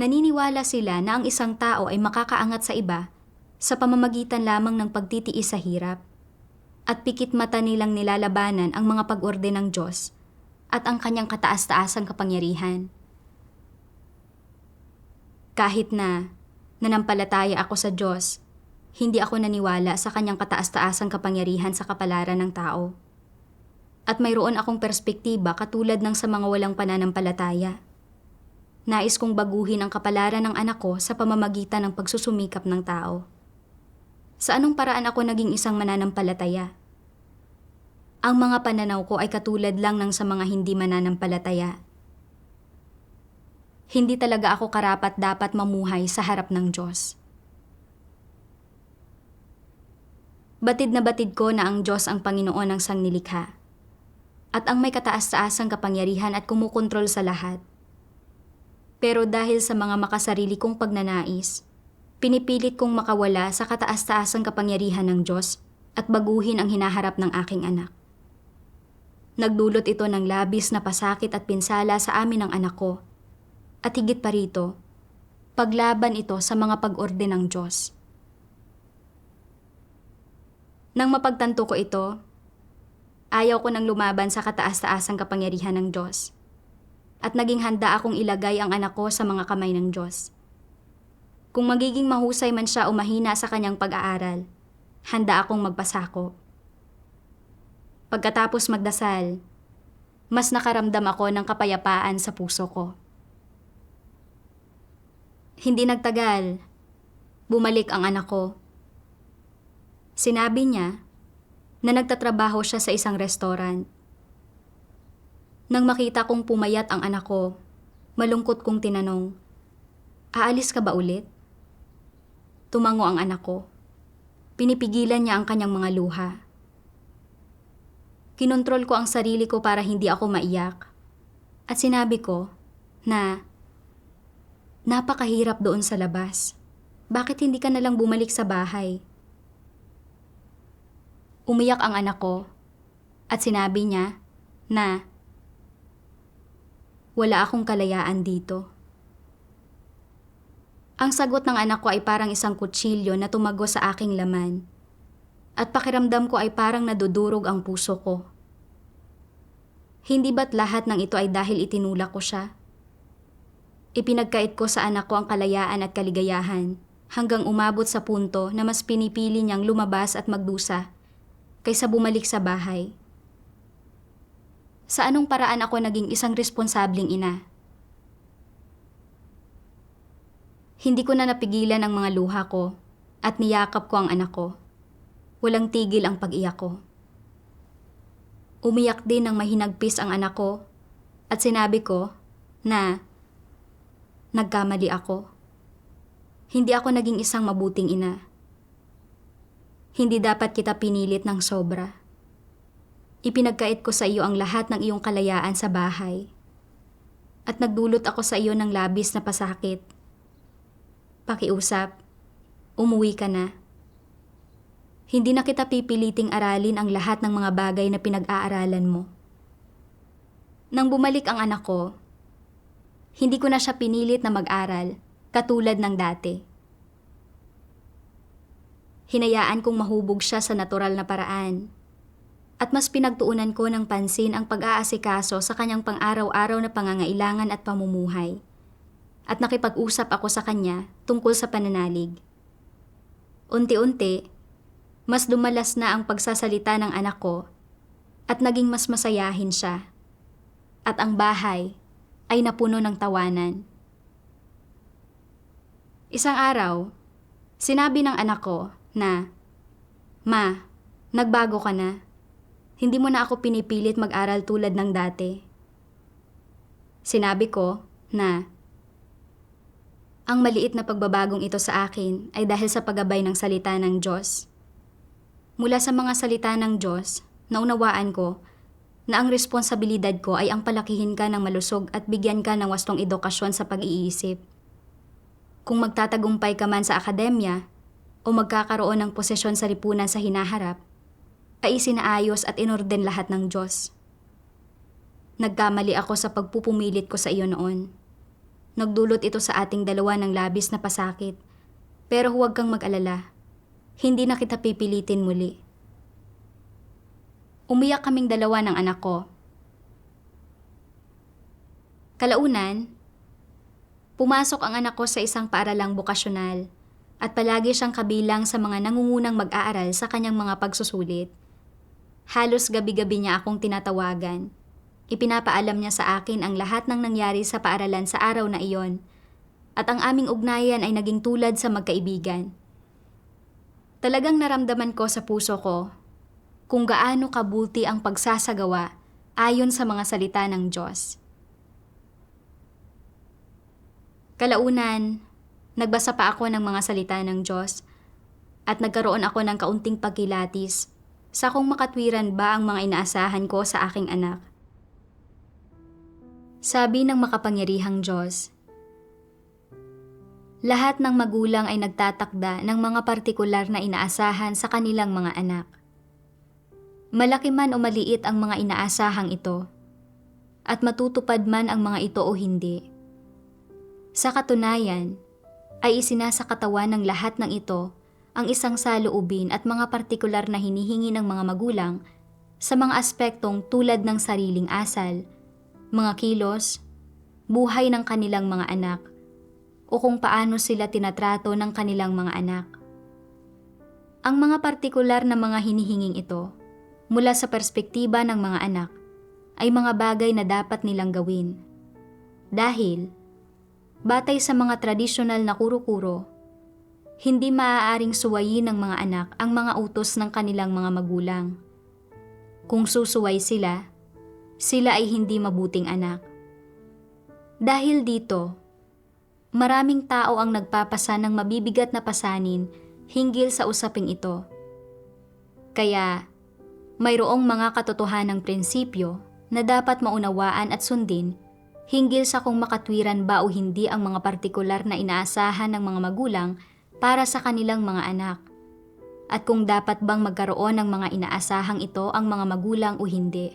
Naniniwala sila na ang isang tao ay makakaangat sa iba sa pamamagitan lamang ng pagtitiis sa hirap, at pikit mata nilang nilalabanan ang mga pag-orde ng Diyos at ang kanyang kataas-taasang kapangyarihan. Kahit na nanampalataya ako sa Diyos, hindi ako naniwala sa kanyang kataas-taasang kapangyarihan sa kapalaran ng tao. At mayroon akong perspektiba katulad ng sa mga walang pananampalataya. Nais kong baguhin ang kapalaran ng anak ko sa pamamagitan ng pagsusumikap ng tao. Sa anong paraan ako naging isang mananampalataya? Ang mga pananaw ko ay katulad lang ng sa mga hindi mananampalataya. Hindi talaga ako karapat-dapat mamuhay sa harap ng Diyos. Batid na batid ko na ang Diyos ang Panginoon ng sangnilikha, at ang may kataas-taasang kapangyarihan at kumukontrol sa lahat. Pero dahil sa mga makasarili kong pagnanais, pinipilit kong makawala sa kataas-taasang kapangyarihan ng Diyos at baguhin ang hinaharap ng aking anak. Nagdulot ito ng labis na pasakit at pinsala sa amin ng anak ko, at higit pa rito, paglaban ito sa mga pag-orde ng Diyos. Nang mapagtanto ko ito, ayaw ko nang lumaban sa kataas-taasang kapangyarihan ng Diyos, at naging handa akong ilagay ang anak ko sa mga kamay ng Diyos. Kung magiging mahusay man siya o mahina sa kanyang pag-aaral, handa akong magpasakop. Pagkatapos magdasal, mas nakaramdam ako ng kapayapaan sa puso ko. Hindi nagtagal, Bumalik ang anak ko. Sinabi niya na nagtatrabaho siya sa isang restaurant. Nang makita kong pumayat ang anak ko, malungkot kong tinanong, "Aalis ka ba ulit?" Tumango ang anak ko. Pinipigilan niya ang kanyang mga luha. Kinontrol ko ang sarili ko para hindi ako maiyak. At sinabi ko na napakahirap doon sa labas. Bakit hindi ka nalang bumalik sa bahay? Umiyak ang anak ko at sinabi niya na wala akong kalayaan dito. Ang sagot ng anak ko ay parang isang kutsilyo na tumago sa aking laman. At pakiramdam ko ay parang nadudurog ang puso ko. Hindi ba't lahat ng ito ay dahil itinulak ko siya? Ipinagkait ko sa anak ko ang kalayaan at kaligayahan hanggang umabot sa punto na mas pinipili niyang lumabas at magdusa kaysa bumalik sa bahay. Sa anong paraan ako naging isang responsabling ina? Hindi ko na napigilan ang mga luha ko at niyakap ko ang anak ko. Walang tigil ang pag-iyak ko. Umiyak din ng mahinagpis ang anak ko at sinabi ko na nagkamali ako. Hindi ako naging isang mabuting ina. Hindi dapat kita pinilit ng sobra. Ipinagkait ko sa iyo ang lahat ng iyong kalayaan sa bahay. At nagdulot ako sa iyo ng labis na pasakit. Pakiusap, umuwi ka na. Hindi na kita pipiliting aralin ang lahat ng mga bagay na pinag-aaralan mo. Nang bumalik ang anak ko, hindi ko na siya pinilit na mag-aral katulad ng dati. Hinayaan kong mahubog siya sa natural na paraan. At mas pinagtuunan ko ng pansin ang pag-aasikaso sa kanyang pang-araw-araw na pangangailangan at pamumuhay. At nakipag-usap ako sa kanya tungkol sa pananalig. Unti-unti, mas dumalas na ang pagsasalita ng anak ko at naging mas masayahin siya. At ang bahay ay napuno ng tawanan. Isang araw, sinabi ng anak ko na, "Ma, nagbago ka na. Hindi mo na ako pinipilit mag-aral tulad ng dati." Sinabi ko na, ang maliit na pagbabagong ito sa akin ay dahil sa paggabay ng salita ng Diyos. Mula sa mga salita ng Diyos, naunawaan ko na ang responsibilidad ko ay ang palakihin ka ng malusog at bigyan ka ng wastong edukasyon sa pag-iisip. Kung magtatagumpay ka man sa akademya o magkakaroon ng posisyon sa lipunan sa hinaharap, ay isinaayos at inorden lahat ng Diyos. Nagkamali ako sa pagpupumilit ko sa iyo noon. Nagdulot ito sa ating dalawa ng labis na pasakit. Pero huwag kang mag-alala. Hindi na kita pipilitin muli. Umiyak kaming dalawa ng anak ko. Kalaunan, pumasok ang anak ko sa isang paaralang bokasyonal at palagi siyang kabilang sa mga nangungunang mag-aaral sa kanyang mga pagsusulit. Halos gabi-gabi niya akong tinatawagan. Ipinapaalam niya sa akin ang lahat ng nangyari sa paaralan sa araw na iyon at ang aming ugnayan ay naging tulad sa magkaibigan. Talagang naramdaman ko sa puso ko kung gaano kabuti ang pagsasagawa ayon sa mga salita ng Diyos. Kalaunan, nagbasa pa ako ng mga salita ng Diyos at nagkaroon ako ng kaunting pagkilatis sa kung makatwiran ba ang mga inaasahan ko sa aking anak. Sabi ng makapangyarihang Diyos, lahat ng magulang ay nagtatakda ng mga partikular na inaasahan sa kanilang mga anak. Malaki man o maliit ang mga inaasahang ito, at matutupad man ang mga ito o hindi. Sa katunayan, ay isinasakatawan ng lahat ng ito ang isang saloobin at mga partikular na hinihingi ng mga magulang sa mga aspektong tulad ng sariling asal, mga kilos, buhay ng kanilang mga anak, o kung paano sila tinatrato ng kanilang mga anak. Ang mga partikular na mga hinihinging ito, mula sa perspektiba ng mga anak, ay mga bagay na dapat nilang gawin. Dahil, batay sa mga tradisyonal na kuro-kuro, Hindi maaaring suwayin ng mga anak ang mga utos ng kanilang mga magulang. Kung susuway sila, sila ay hindi mabuting anak. Dahil dito, maraming tao ang nagpapasa ng mabibigat na pasanin hinggil sa usaping ito. Kaya, mayroong mga katotohanang prinsipyo na dapat maunawaan at sundin hinggil sa kung makatwiran ba o hindi ang mga partikular na inaasahan ng mga magulang para sa kanilang mga anak, at kung dapat bang magkaroon ng mga inaasahang ito ang mga magulang o hindi.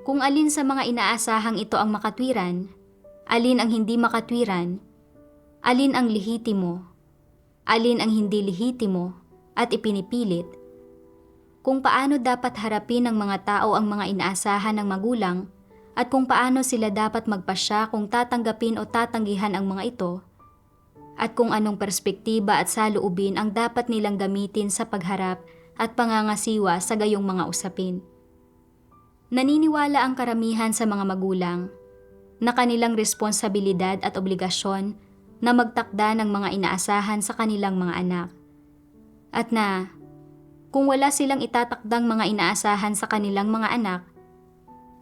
Kung alin sa mga inaasahang ito ang makatwiran, alin ang hindi makatwiran, alin ang lehitimo, alin ang hindi lehitimo at ipinipilit, kung paano dapat harapin ng mga tao ang mga inaasahan ng magulang at kung paano sila dapat magpasya kung tatanggapin o tatanggihan ang mga ito, at kung anong perspektiba at saloobin ang dapat nilang gamitin sa pagharap at pangangasiwa sa gayong mga usapin. Naniniwala ang karamihan sa mga magulang na kanilang responsibilidad at obligasyon na magtakda ng mga inaasahan sa kanilang mga anak, at na kung wala silang itatakdang mga inaasahan sa kanilang mga anak,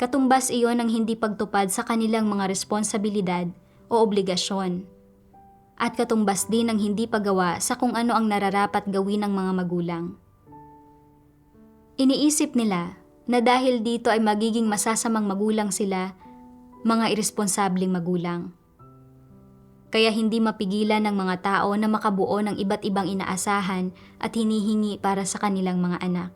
katumbas iyon ang hindi pagtupad sa kanilang mga responsibilidad o obligasyon, at katumbas din ang hindi paggawa sa kung ano ang nararapat gawin ng mga magulang. Iniisip nila na dahil dito ay magiging masasamang magulang sila, mga irresponsableng magulang. Kaya hindi mapigilan ng mga tao na makabuo ng iba't ibang inaasahan at hinihingi para sa kanilang mga anak.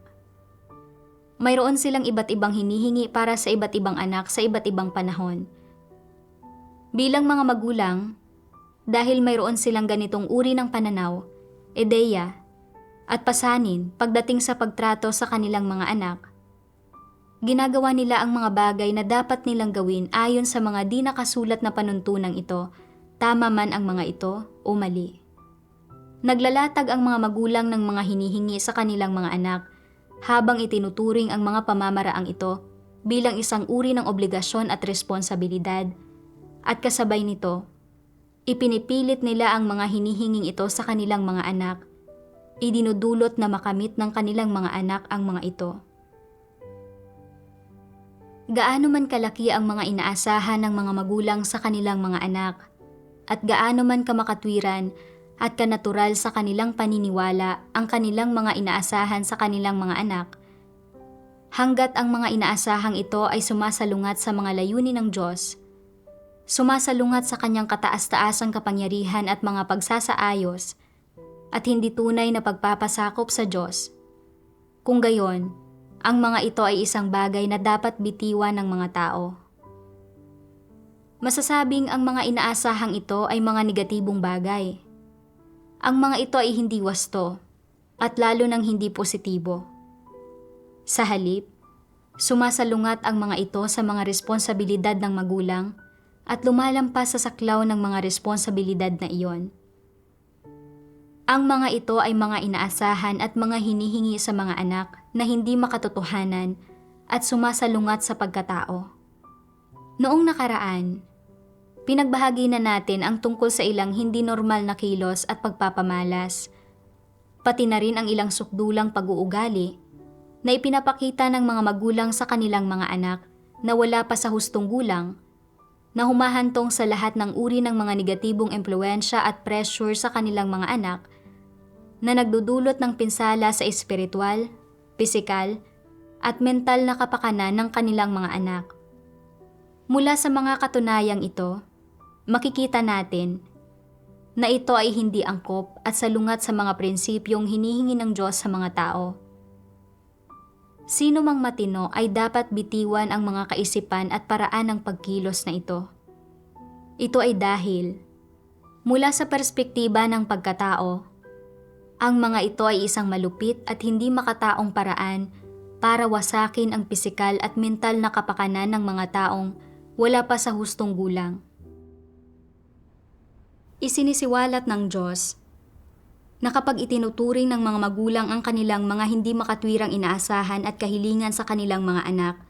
Mayroon silang iba't ibang hinihingi para sa iba't ibang anak sa iba't ibang panahon. Bilang mga magulang, dahil mayroon silang ganitong uri ng pananaw, ideya, at pasanin pagdating sa pagtrato sa kanilang mga anak, ginagawa nila ang mga bagay na dapat nilang gawin ayon sa mga di nakasulat na panuntunang ito, tama man ang mga ito o mali. Naglalatag ang mga magulang ng mga hinihingi sa kanilang mga anak habang itinuturing ang mga pamamaraang ito bilang isang uri ng obligasyon at responsibilidad, at kasabay nito, ipinipilit nila ang mga hinihinging ito sa kanilang mga anak, idinudulot na makamit ng kanilang mga anak ang mga ito. Gaano man kalaki ang mga inaasahan ng mga magulang sa kanilang mga anak, at gaano man kamakatwiran at kanatural sa kanilang paniniwala ang kanilang mga inaasahan sa kanilang mga anak, hanggat ang mga inaasahang ito ay sumasalungat sa mga layunin ng Diyos, sumasalungat sa kanyang kataas-taasang kapangyarihan at mga pagsasaayos, at hindi tunay na pagpapasakop sa Diyos. Kung gayon, ang mga ito ay isang bagay na dapat bitiwan ng mga tao. Masasabing ang mga inaasahang ito ay mga negatibong bagay. Ang mga ito ay hindi wasto, at lalo nang hindi positibo. Sa halip, sumasalungat ang mga ito sa mga responsibilidad ng magulang at lumalampas sa saklaw ng mga responsibilidad na iyon. Ang mga ito ay mga inaasahan at mga hinihingi sa mga anak na hindi makatotohanan at sumasalungat sa pagkatao. Noong nakaraan, pinagbahagi na natin ang tungkol sa ilang hindi normal na kilos at pagpapamalas, pati na rin ang ilang sukdulang pag-uugali na ipinapakita ng mga magulang sa kanilang mga anak na wala pa sa hustong gulang, na humahantong sa lahat ng uri ng mga negatibong impluensya at pressure sa kanilang mga anak, na nagdudulot ng pinsala sa espiritual, pisikal, at mental na kapakanan ng kanilang mga anak. Mula sa mga katunayang ito, makikita natin na ito ay hindi angkop at salungat sa mga prinsipyong hinihingi ng Diyos sa mga tao. Sino mang matino ay dapat bitiwan ang mga kaisipan at paraan ng pagkilos na ito. Ito ay dahil, mula sa perspektiba ng pagkatao, ang mga ito ay isang malupit at hindi makataong paraan para wasakin ang pisikal at mental na kapakanan ng mga taong wala pa sa hustong gulang. Isinisiwalat ng Diyos na kapag itinuturing ng mga magulang ang kanilang mga hindi makatwirang inaasahan at kahilingan sa kanilang mga anak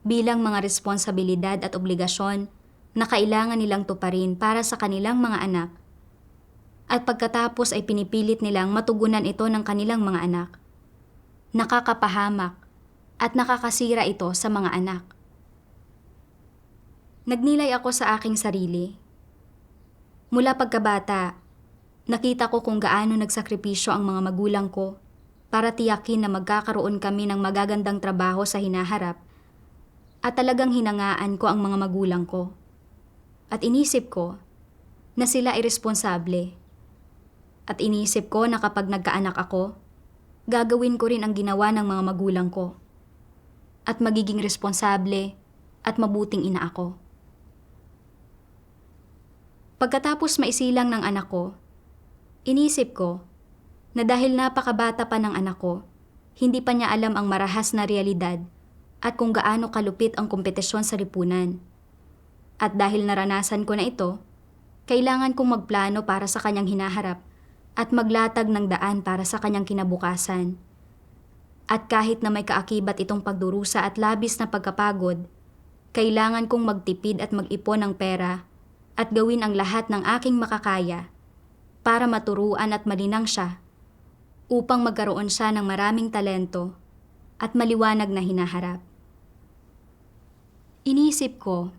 bilang mga responsibilidad at obligasyon na kailangan nilang tuparin para sa kanilang mga anak, At pagkatapos ay pinipilit nilang matugunan ito ng kanilang mga anak. Nakakapahamak at nakakasira ito sa mga anak. Nagnilay ako sa aking sarili. Mula pagkabata, nakita ko kung gaano nagsakripisyo ang mga magulang ko para tiyakin na magkakaroon kami ng magagandang trabaho sa hinaharap at talagang hinangaan ko ang mga magulang ko. At inisip ko na sila ay responsable. At inisip ko na kapag nagkaanak ako, gagawin ko rin ang ginawa ng mga magulang ko. At magiging responsable at mabuting ina ako. Pagkatapos maisilang ng anak ko, inisip ko na dahil napakabata pa ng anak ko, hindi pa niya alam ang marahas na realidad at kung gaano kalupit ang kompetisyon sa lipunan. At dahil naranasan ko na ito, kailangan kong magplano para sa kanyang hinaharap at maglatag ng daan para sa kanyang kinabukasan. At kahit na may kaakibat itong pagdurusa at labis na pagkapagod, kailangan kong magtipid at mag-ipon ng pera at gawin ang lahat ng aking makakaya para maturuan at malinang siya upang magkaroon siya ng maraming talento at maliwanag na hinaharap. Inisip ko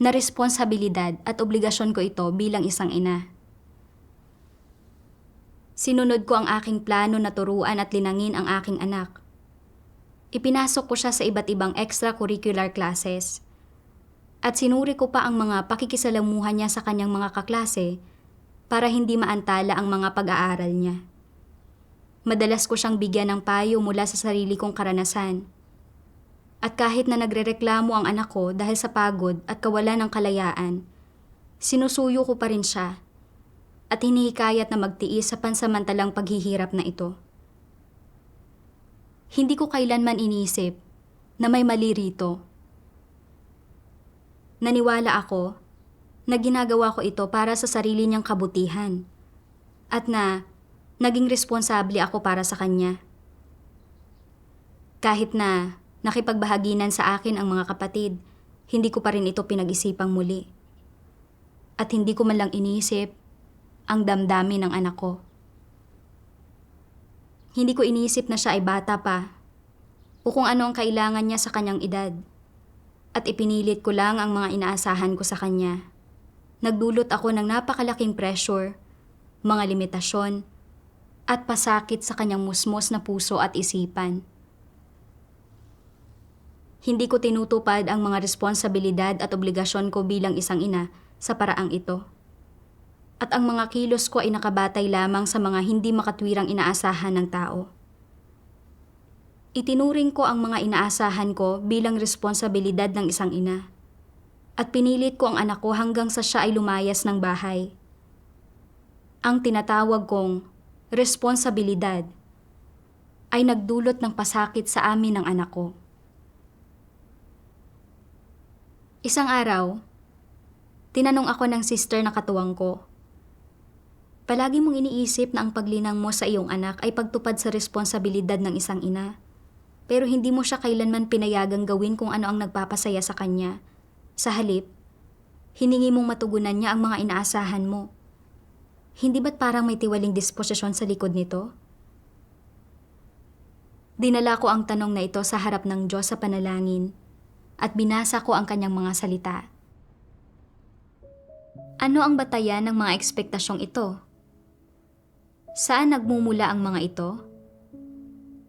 na responsibilidad at obligasyon ko ito bilang isang ina. Sinunod ko ang aking plano na turuan at linangin ang aking anak. Ipinasok ko siya sa iba't ibang extracurricular classes. At sinuri ko pa ang mga pakikisalamuhan niya sa kanyang mga kaklase para hindi maantala ang mga pag-aaral niya. Madalas ko siyang bigyan ng payo mula sa sarili kong karanasan. At kahit na nagrereklamo ang anak ko dahil sa pagod at kawalan ng kalayaan, sinusuyo ko pa rin siya at hinihikayat na magtiis sa pansamantalang paghihirap na ito. Hindi ko kailanman inisip na may mali rito. Naniwala ako na ginagawa ko ito para sa sarili niyang kabutihan at na naging responsable ako para sa kanya. Kahit na nakipagbahaginan sa akin ang mga kapatid, hindi ko pa rin ito pinag-isipang muli. At hindi ko man lang inisip ang damdamin ng anak ko. Hindi ko inisip na siya ay bata pa o kung ano ang kailangan niya sa kanyang edad. At ipinilit ko lang ang mga inaasahan ko sa kanya. Nagdulot ako ng napakalaking pressure, mga limitasyon, at pasakit sa kanyang musmos na puso at isipan. Hindi ko tinutupad ang mga responsibilidad at obligasyon ko bilang isang ina sa paraang ito. At ang mga kilos ko ay nakabatay lamang sa mga hindi makatwirang inaasahan ng tao. Itinuring ko ang mga inaasahan ko bilang responsibilidad ng isang ina. At pinilit ko ang anak ko hanggang sa siya ay lumayas ng bahay. Ang tinatawag kong responsibilidad ay nagdulot ng pasakit sa amin ng anak ko. Isang araw, tinanong ako ng sister na katuwang ko, palagi mong iniisip na ang paglinang mo sa iyong anak ay pagtupad sa responsibilidad ng isang ina. Pero hindi mo siya kailanman pinayagang gawin kung ano ang nagpapasaya sa kanya. Sa halip, hiningi mong matugunan niya ang mga inaasahan mo. Hindi ba't parang may tiwaling disposisyon sa likod nito? Dinala ko ang tanong na ito sa harap ng Diyos sa panalangin at binasa ko ang kanyang mga salita. Ano ang batayan ng mga ekspektasyong ito? Saan nagmumula ang mga ito?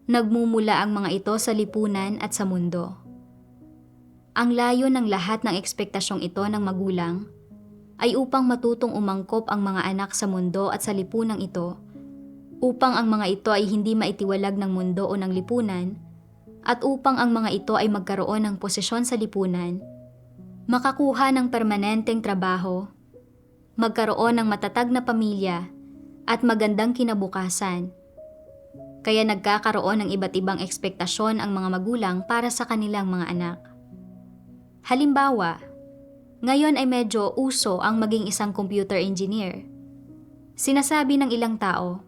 Nagmumula ang mga ito sa lipunan at sa mundo. Ang layo ng lahat ng ekspektasyong ito ng magulang ay upang matutong umangkop ang mga anak sa mundo at sa lipunang ito, upang ang mga ito ay hindi maitiwalag ng mundo o ng lipunan, at upang ang mga ito ay magkaroon ng posisyon sa lipunan, makakuha ng permanenteng trabaho, magkaroon ng matatag na pamilya, at magandang kinabukasan. Kaya nagkakaroon ng iba't ibang ekspektasyon ang mga magulang para sa kanilang mga anak. Halimbawa, ngayon ay medyo uso ang maging isang computer engineer. Sinasabi ng ilang tao,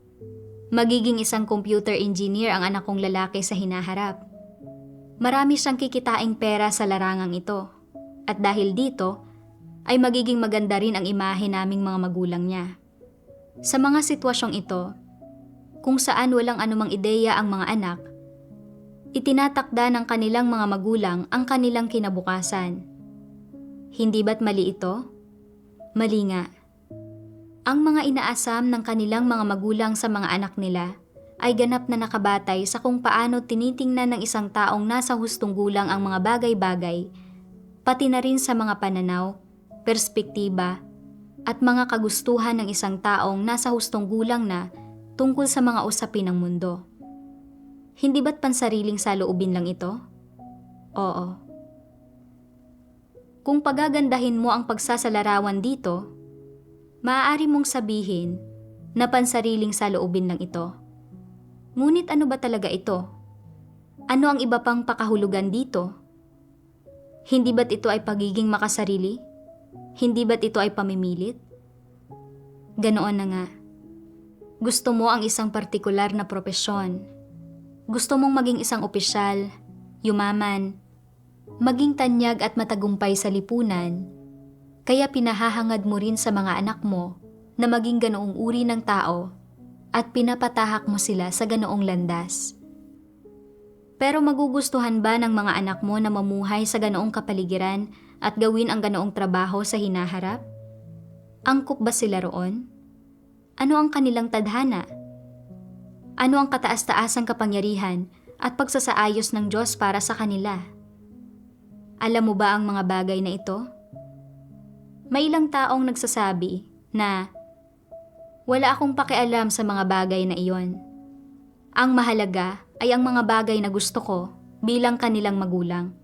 magiging isang computer engineer ang anak kong lalaki sa hinaharap. Marami siyang kikitaing pera sa larangang ito. At dahil dito, ay magiging maganda rin ang imahe naming mga magulang niya. Sa mga sitwasyong ito, kung saan walang anumang ideya ang mga anak, itinatakda ng kanilang mga magulang ang kanilang kinabukasan. Hindi ba't mali ito? Mali nga. Ang mga inaasam ng kanilang mga magulang sa mga anak nila ay ganap na nakabatay sa kung paano tinitingnan ng isang taong nasa hustong gulang ang mga bagay-bagay, pati na rin sa mga pananaw, perspektiba, at mga kagustuhan ng isang taong nasa hustong gulang na tungkol sa mga usapin ng mundo. Hindi ba't pansariling saloobin lang ito? Oo. Kung pagagandahin mo ang pagsasalarawan dito, maaari mong sabihin na pansariling saloobin lang ito. Ngunit ano ba talaga ito? Ano ang iba pang pakahulugan dito? Hindi ba't ito ay pagiging makasarili? Hindi ba't ito ay pamimilit? Ganoon na nga. Gusto mo ang isang partikular na propesyon. Gusto mong maging isang opisyal, yumaman, maging tanyag at matagumpay sa lipunan. Kaya pinahahangad mo rin sa mga anak mo na maging ganoong uri ng tao at pinapatahak mo sila sa ganoong landas. Pero magugustuhan ba ng mga anak mo na mamuhay sa ganoong kapaligiran at gawin ang ganoong trabaho sa hinaharap? Angkop ba sila roon? Ano ang kanilang tadhana? Ano ang kataas-taasang kapangyarihan at pagsasaayos ng Diyos para sa kanila? Alam mo ba ang mga bagay na ito? May ilang taong nagsasabi na wala akong pakialam sa mga bagay na iyon. Ang mahalaga ay ang mga bagay na gusto ko bilang kanilang magulang.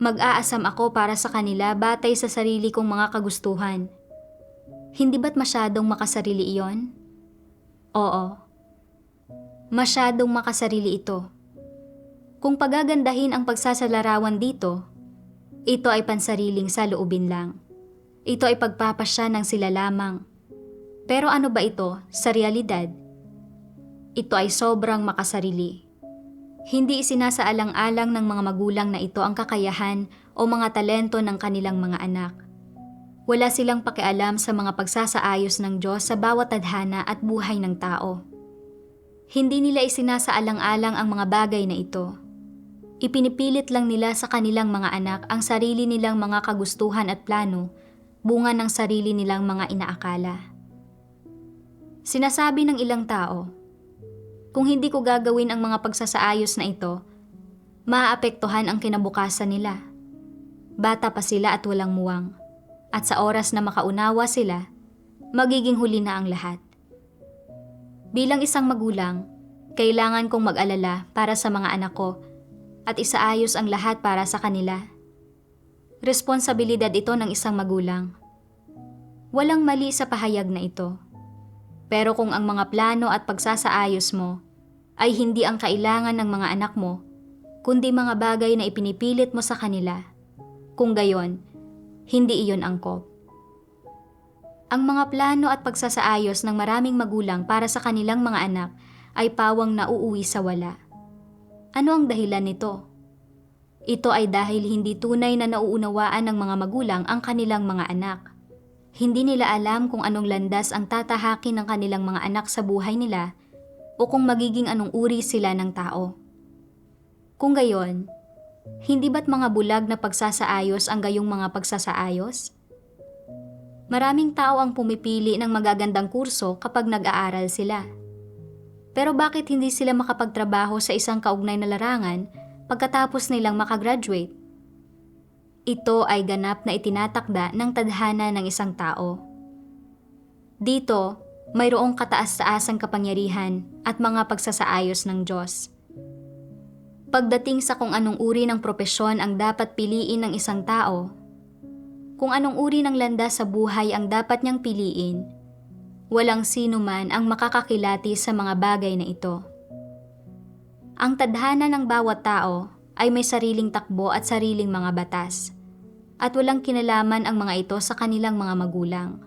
Mag-aasam ako para sa kanila batay sa sarili kong mga kagustuhan. Hindi ba't masyadong makasarili iyon? Oo. Masyadong makasarili ito. Kung pagagandahin ang pagsasalarawan dito, ito ay pansariling saloobin lang. Ito ay pagpapasya ng sila lamang. Pero ano ba ito sa realidad? Ito ay sobrang makasarili. Hindi isinasaalang-alang ng mga magulang na ito ang kakayahan o mga talento ng kanilang mga anak. Wala silang pakialam sa mga pagsasaayos ng Diyos sa bawat tadhana at buhay ng tao. Hindi nila isinasaalang-alang ang mga bagay na ito. Ipinipilit lang nila sa kanilang mga anak ang sarili nilang mga kagustuhan at plano, bunga ng sarili nilang mga inaakala. Sinasabi ng ilang tao, kung hindi ko gagawin ang mga pagsasaayos na ito, maaapektuhan ang kinabukasan nila. Bata pa sila at walang muwang, at sa oras na makaunawa sila, magiging huli na ang lahat. Bilang isang magulang, kailangan kong mag-alala para sa mga anak ko at isaayos ang lahat para sa kanila. Responsibilidad ito ng isang magulang. Walang mali sa pahayag na ito. Pero kung ang mga plano at pagsasaayos mo ay hindi ang kailangan ng mga anak mo, kundi mga bagay na ipinipilit mo sa kanila, kung gayon, hindi iyon angkop. Ang mga plano at pagsasaayos ng maraming magulang para sa kanilang mga anak ay pawang nauuwi sa wala. Ano ang dahilan nito? Ito ay dahil hindi tunay na nauunawaan ng mga magulang ang kanilang mga anak. Hindi nila alam kung anong landas ang tatahakin ng kanilang mga anak sa buhay nila o kung magiging anong uri sila ng tao. Kung gayon, hindi ba't mga bulag na pagsasaayos ang gayong mga pagsasaayos? Maraming tao ang pumipili ng magagandang kurso kapag nag-aaral sila. Pero bakit hindi sila makapagtrabaho sa isang kaugnay na larangan pagkatapos nilang makagraduate? Ito ay ganap na itinatakda ng tadhana ng isang tao. Dito, mayroong kataas-taasang kapangyarihan at mga pagsasaayos ng Diyos. Pagdating sa kung anong uri ng propesyon ang dapat piliin ng isang tao, kung anong uri ng landas sa buhay ang dapat niyang piliin, walang sino man ang makakakilati sa mga bagay na ito. Ang tadhana ng bawat tao ay may sariling takbo at sariling mga batas, at walang kinalaman ang mga ito sa kanilang mga magulang.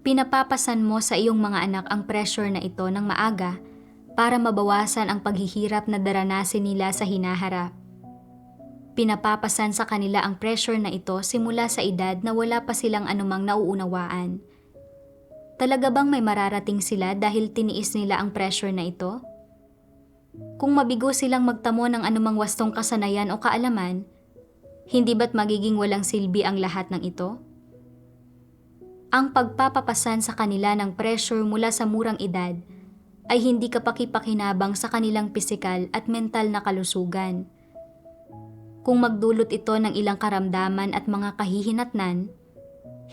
Pinapapasan mo sa iyong mga anak ang pressure na ito ng maaga para mabawasan ang paghihirap na daranasin nila sa hinaharap. Pinapapasan sa kanila ang pressure na ito simula sa edad na wala pa silang anumang nauunawaan. Talaga bang may mararating sila dahil tiniis nila ang pressure na ito? Kung mabigo silang magtamo ng anumang wastong kasanayan o kaalaman, hindi ba't magiging walang silbi ang lahat ng ito? Ang pagpapapasan sa kanila ng pressure mula sa murang edad ay hindi kapakipakinabang sa kanilang pisikal at mental na kalusugan. Kung magdulot ito ng ilang karamdaman at mga kahihinatnan,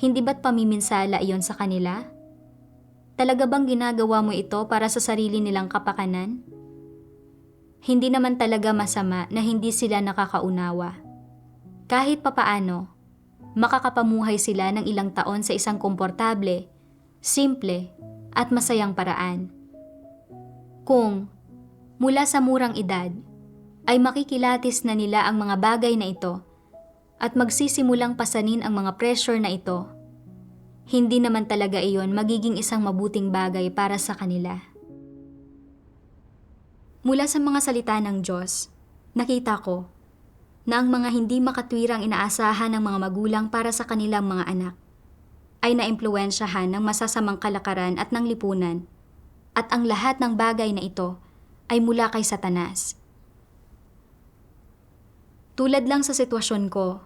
hindi ba't pamiminsala iyon sa kanila? Talaga bang ginagawa mo ito para sa sarili nilang kapakanan? Hindi naman talaga masama na hindi sila nakakaunawa. Kahit papaano, makakapamuhay sila ng ilang taon sa isang komportable, simple, at masayang paraan. Kung, mula sa murang edad, ay makikilatis na nila ang mga bagay na ito at magsisimulang pasanin ang mga pressure na ito, hindi naman talaga iyon magiging isang mabuting bagay para sa kanila. Mula sa mga salita ng Diyos, nakita ko na ang mga hindi makatwirang inaasahan ng mga magulang para sa kanilang mga anak ay naimpluwensyahan ng masasamang kalakaran at ng lipunan, at ang lahat ng bagay na ito ay mula kay Satanas. Tulad lang sa sitwasyon ko,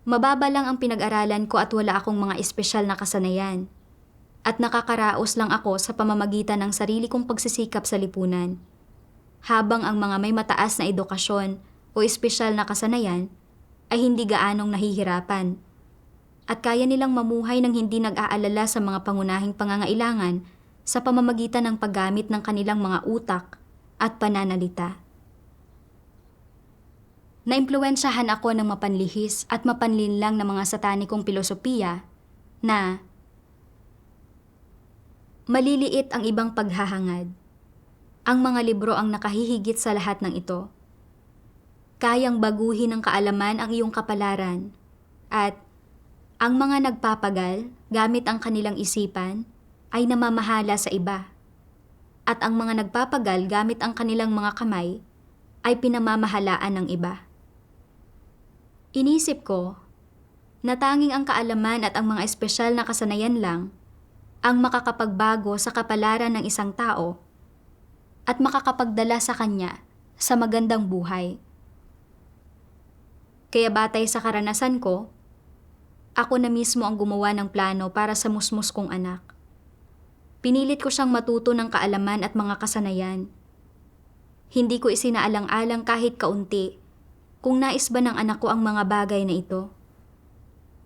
mababa lang ang pinag-aralan ko at wala akong mga espesyal na kasanayan, at nakakaraos lang ako sa pamamagitan ng sarili kong pagsisikap sa lipunan, habang ang mga may mataas na edukasyon o espesyal na kasanayan ay hindi gaanong nahihirapan, at kaya nilang mamuhay ng hindi nag-aalala sa mga pangunahing pangangailangan sa pamamagitan ng paggamit ng kanilang mga utak at pananalita. Naimpluwensyahan ako ng mapanlihis at mapanlinlang na mga satanikong filosofiya na maliliit ang ibang paghahangad. Ang mga libro ang nakahihigit sa lahat ng ito. Kayang baguhin ng kaalaman ang iyong kapalaran, at ang mga nagpapagal gamit ang kanilang isipan ay namamahala sa iba, at ang mga nagpapagal gamit ang kanilang mga kamay ay pinamamahalaan ng iba. Inisip ko na tanging ang kaalaman at ang mga espesyal na kasanayan lang ang makakapagbago sa kapalaran ng isang tao at makakapagdala sa kanya sa magandang buhay. Kaya batay sa karanasan ko, ako na mismo ang gumawa ng plano para sa musmus kong anak. Pinilit ko siyang matuto ng kaalaman at mga kasanayan. Hindi ko isinaalang-alang kahit kaunti kung nais ba ng anak ko ang mga bagay na ito.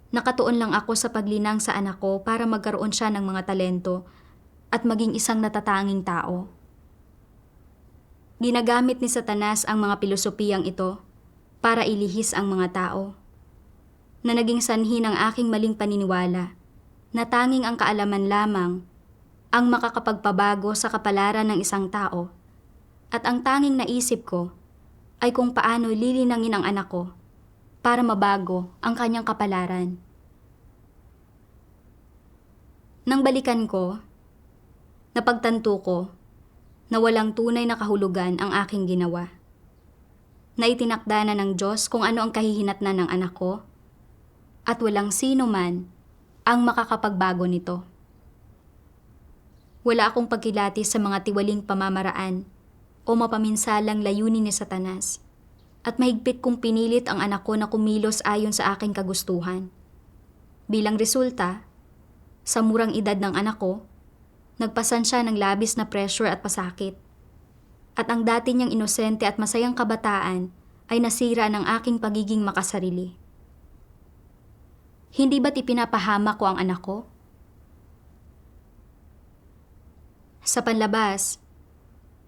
Nakatuon lang ako sa paglinang sa anak ko para magkaroon siya ng mga talento at maging isang natatanging tao. Ginagamit ni Satanas ang mga pilosopiyang ito para ilihis ang mga tao, na naging sanhi ng aking maling paniniwala na tanging ang kaalaman lamang ang makakapagpabago sa kapalaran ng isang tao, at ang tanging naisip ko ay kung paano lilinangin ang anak ko para mabago ang kanyang kapalaran. Nang balikan ko, napagtanto ko na walang tunay na kahulugan ang aking ginawa. Na itinakda na ng Diyos kung ano ang kahihinatnan ng anak ko, at walang sino man ang makakapagbago nito. Wala akong pagkilatis sa mga tiwaling pamamaraan o mapaminsalang layunin ni Satanas, at mahigpit kong pinilit ang anak ko na kumilos ayon sa aking kagustuhan. Bilang resulta, sa murang edad ng anak ko, nagpasan siya ng labis na pressure at pasakit, at ang dati niyang inosente at masayang kabataan ay nasira ng aking pagiging makasarili. Hindi ba't ipinapahamak ko ang anak ko? Sa panlabas,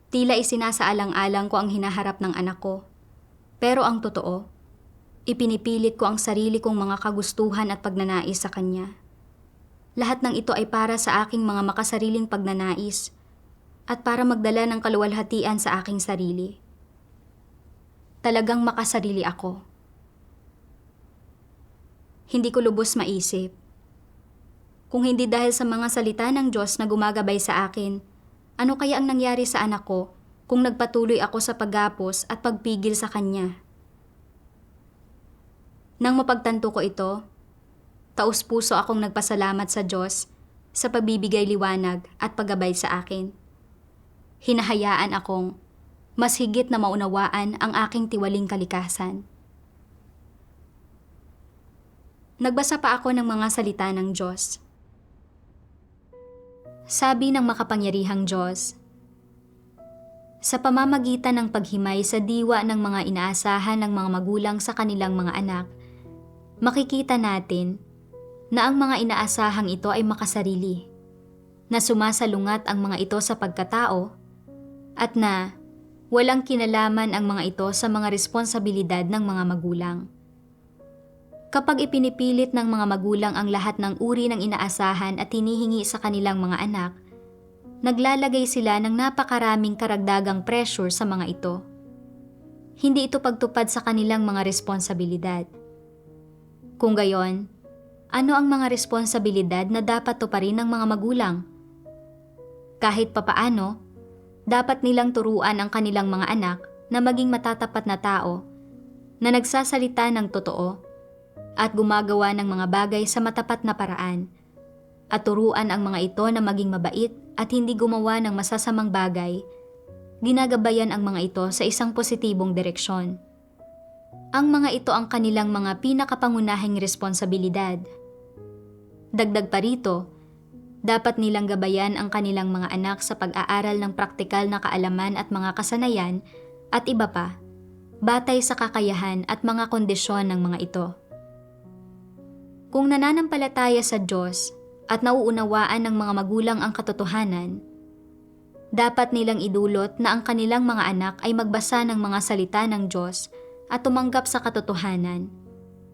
tila isinasaalang-alang ko ang hinaharap ng anak ko. Pero ang totoo, ipinipilit ko ang sarili kong mga kagustuhan at pagnanais sa kanya. Lahat ng ito ay para sa aking mga makasariling pagnanais at para magdala ng kaluwalhatian sa aking sarili. Talagang makasarili ako. Hindi ko lubos maisip. Kung hindi dahil sa mga salita ng Diyos na gumagabay sa akin, ano kaya ang nangyari sa anak ko kung nagpatuloy ako sa paggapos at pagpigil sa kanya? Nang mapagtanto ko ito, taus-puso akong nagpasalamat sa Diyos sa pagbibigay liwanag at paggabay sa akin. Hinahayaan akong mas higit na maunawaan ang aking tiwaling kalikasan. Nagbasa pa ako ng mga salita ng Diyos. Sabi ng makapangyarihang Diyos, sa pamamagitan ng paghimay sa diwa ng mga inaasahan ng mga magulang sa kanilang mga anak, makikita natin na ang mga inaasahang ito ay makasarili, na sumasalungat ang mga ito sa pagkatao, at na walang kinalaman ang mga ito sa mga responsibilidad ng mga magulang. Kapag ipinipilit ng mga magulang ang lahat ng uri ng inaasahan at hinihingi sa kanilang mga anak, naglalagay sila ng napakaraming karagdagang pressure sa mga ito. Hindi ito pagtupad sa kanilang mga responsibilidad. Kung gayon, ano ang mga responsibilidad na dapat tuparin ng mga magulang? Kahit papaano, dapat nilang turuan ang kanilang mga anak na maging matatapat na tao, na nagsasalita ng totoo, at gumagawa ng mga bagay sa matapat na paraan, at turuan ang mga ito na maging mabait at hindi gumawa ng masasamang bagay. Ginagabayan ang mga ito sa isang positibong direksyon. Ang mga ito ang kanilang mga pinakapangunahing responsibilidad. Dagdag pa rito, dapat nilang gabayan ang kanilang mga anak sa pag-aaral ng praktikal na kaalaman at mga kasanayan at iba pa, batay sa kakayahan at mga kondisyon ng mga ito. Kung nananampalataya sa Diyos at nauunawaan ng mga magulang ang katotohanan, dapat nilang idulot na ang kanilang mga anak ay magbasa ng mga salita ng Diyos at tumanggap sa katotohanan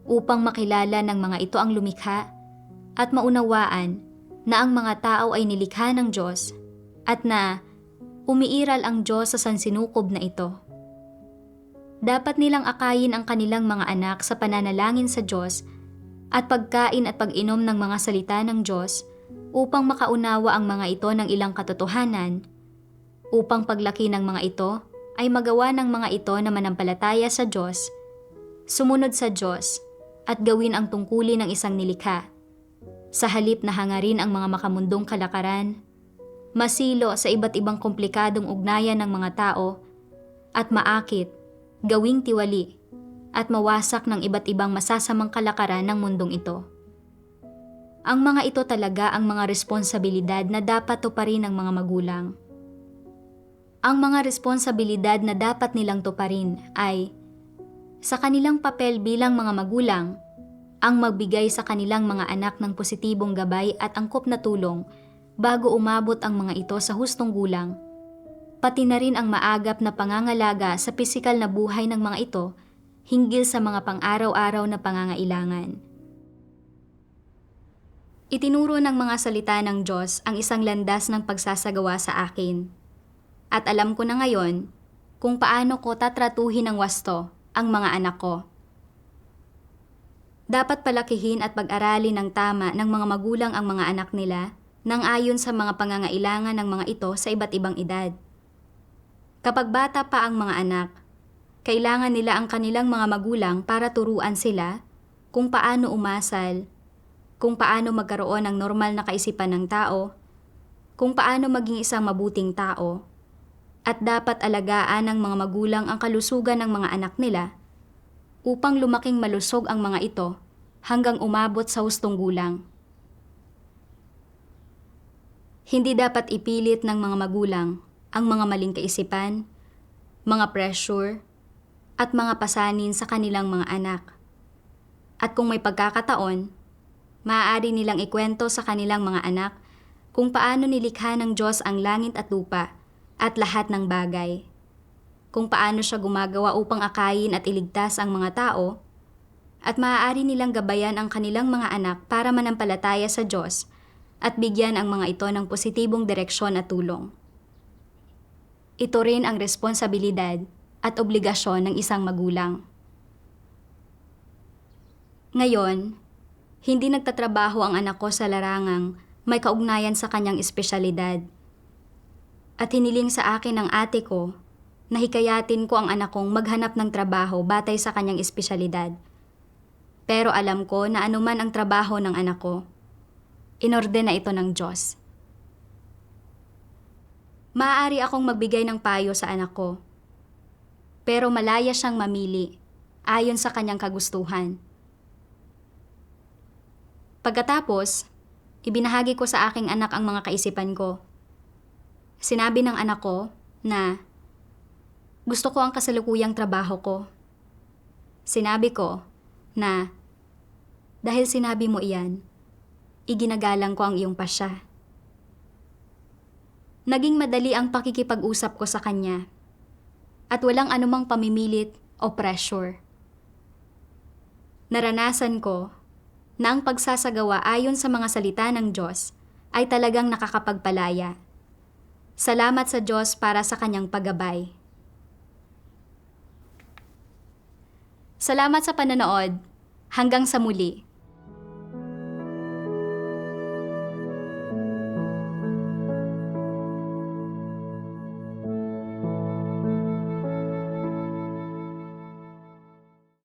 upang makilala ng mga ito ang lumikha at maunawaan na ang mga tao ay nilikha ng Diyos at na umiiral ang Diyos sa sansinukob na ito. Dapat nilang akayin ang kanilang mga anak sa pananalangin sa Diyos at pagkain at pag-inom ng mga salita ng Diyos upang makaunawa ang mga ito ng ilang katotohanan, upang paglaki ng mga ito ay magawa ng mga ito na manampalataya sa Diyos, sumunod sa Diyos at gawin ang tungkulin ng isang nilikha, sa halip na hangarin ang mga makamundong kalakaran, masilo sa iba't ibang komplikadong ugnayan ng mga tao, at maakit, gawing tiwali, at mawasak ng iba't ibang masasamang kalakaran ng mundong ito. Ang mga ito talaga ang mga responsibilidad na dapat tuparin ng mga magulang. Ang mga responsibilidad na dapat nilang tuparin ay, sa kanilang papel bilang mga magulang, ang magbigay sa kanilang mga anak ng positibong gabay at angkop na tulong bago umabot ang mga ito sa hustong gulang, pati na rin ang maagap na pangangalaga sa pisikal na buhay ng mga ito hinggil sa mga pang-araw-araw na pangangailangan. Itinuro ng mga salita ng Diyos ang isang landas ng pagsasagawa sa akin. At alam ko na ngayon kung paano ko tatratuhin ng wasto ang mga anak ko. Dapat palakihin at pag-aralin ng tama ng mga magulang ang mga anak nila nang ayon sa mga pangangailangan ng mga ito sa iba't ibang edad. Kapag bata pa ang mga anak, kailangan nila ang kanilang mga magulang para turuan sila kung paano umasal, kung paano magkaroon ng normal na kaisipan ng tao, kung paano maging isang mabuting tao, at dapat alagaan ng mga magulang ang kalusugan ng mga anak nila upang lumaking malusog ang mga ito hanggang umabot sa hustong gulang. Hindi dapat ipilit ng mga magulang ang mga maling kaisipan, mga pressure, at mga pasanin sa kanilang mga anak. At kung may pagkakataon, maaari nilang ikwento sa kanilang mga anak kung paano nilikha ng Diyos ang langit at lupa at lahat ng bagay. Kung paano siya gumagawa upang akayin at iligtas ang mga tao, at maaari nilang gabayan ang kanilang mga anak para manampalataya sa Diyos at bigyan ang mga ito ng positibong direksyon at tulong. Ito rin ang responsibilidad at obligasyon ng isang magulang. Ngayon, hindi nagtatrabaho ang anak ko sa larangang may kaugnayan sa kanyang espesyalidad. At hiniling sa akin ng ate ko na hikayatin ko ang anak kong maghanap ng trabaho batay sa kanyang espesyalidad. Pero alam ko na anuman ang trabaho ng anak ko, Inorden na ito ng Diyos. Maaari akong magbigay ng payo sa anak ko, pero malaya siyang mamili ayon sa kanyang kagustuhan. Pagkatapos, ibinahagi ko sa aking anak ang mga kaisipan ko. Sinabi ng anak ko na gusto ko ang kasalukuyang trabaho ko. Sinabi ko na dahil sinabi mo iyan, iginagalang ko ang iyong pasya. Naging madali ang pakikipag-usap ko sa kanya at walang anumang pamimilit o pressure. Naranasan ko na ang pagsasagawa ayon sa mga salita ng Diyos ay talagang nakakapagpalaya. Salamat sa Diyos para sa kanyang paggabay. Salamat sa panonood. Hanggang sa muli.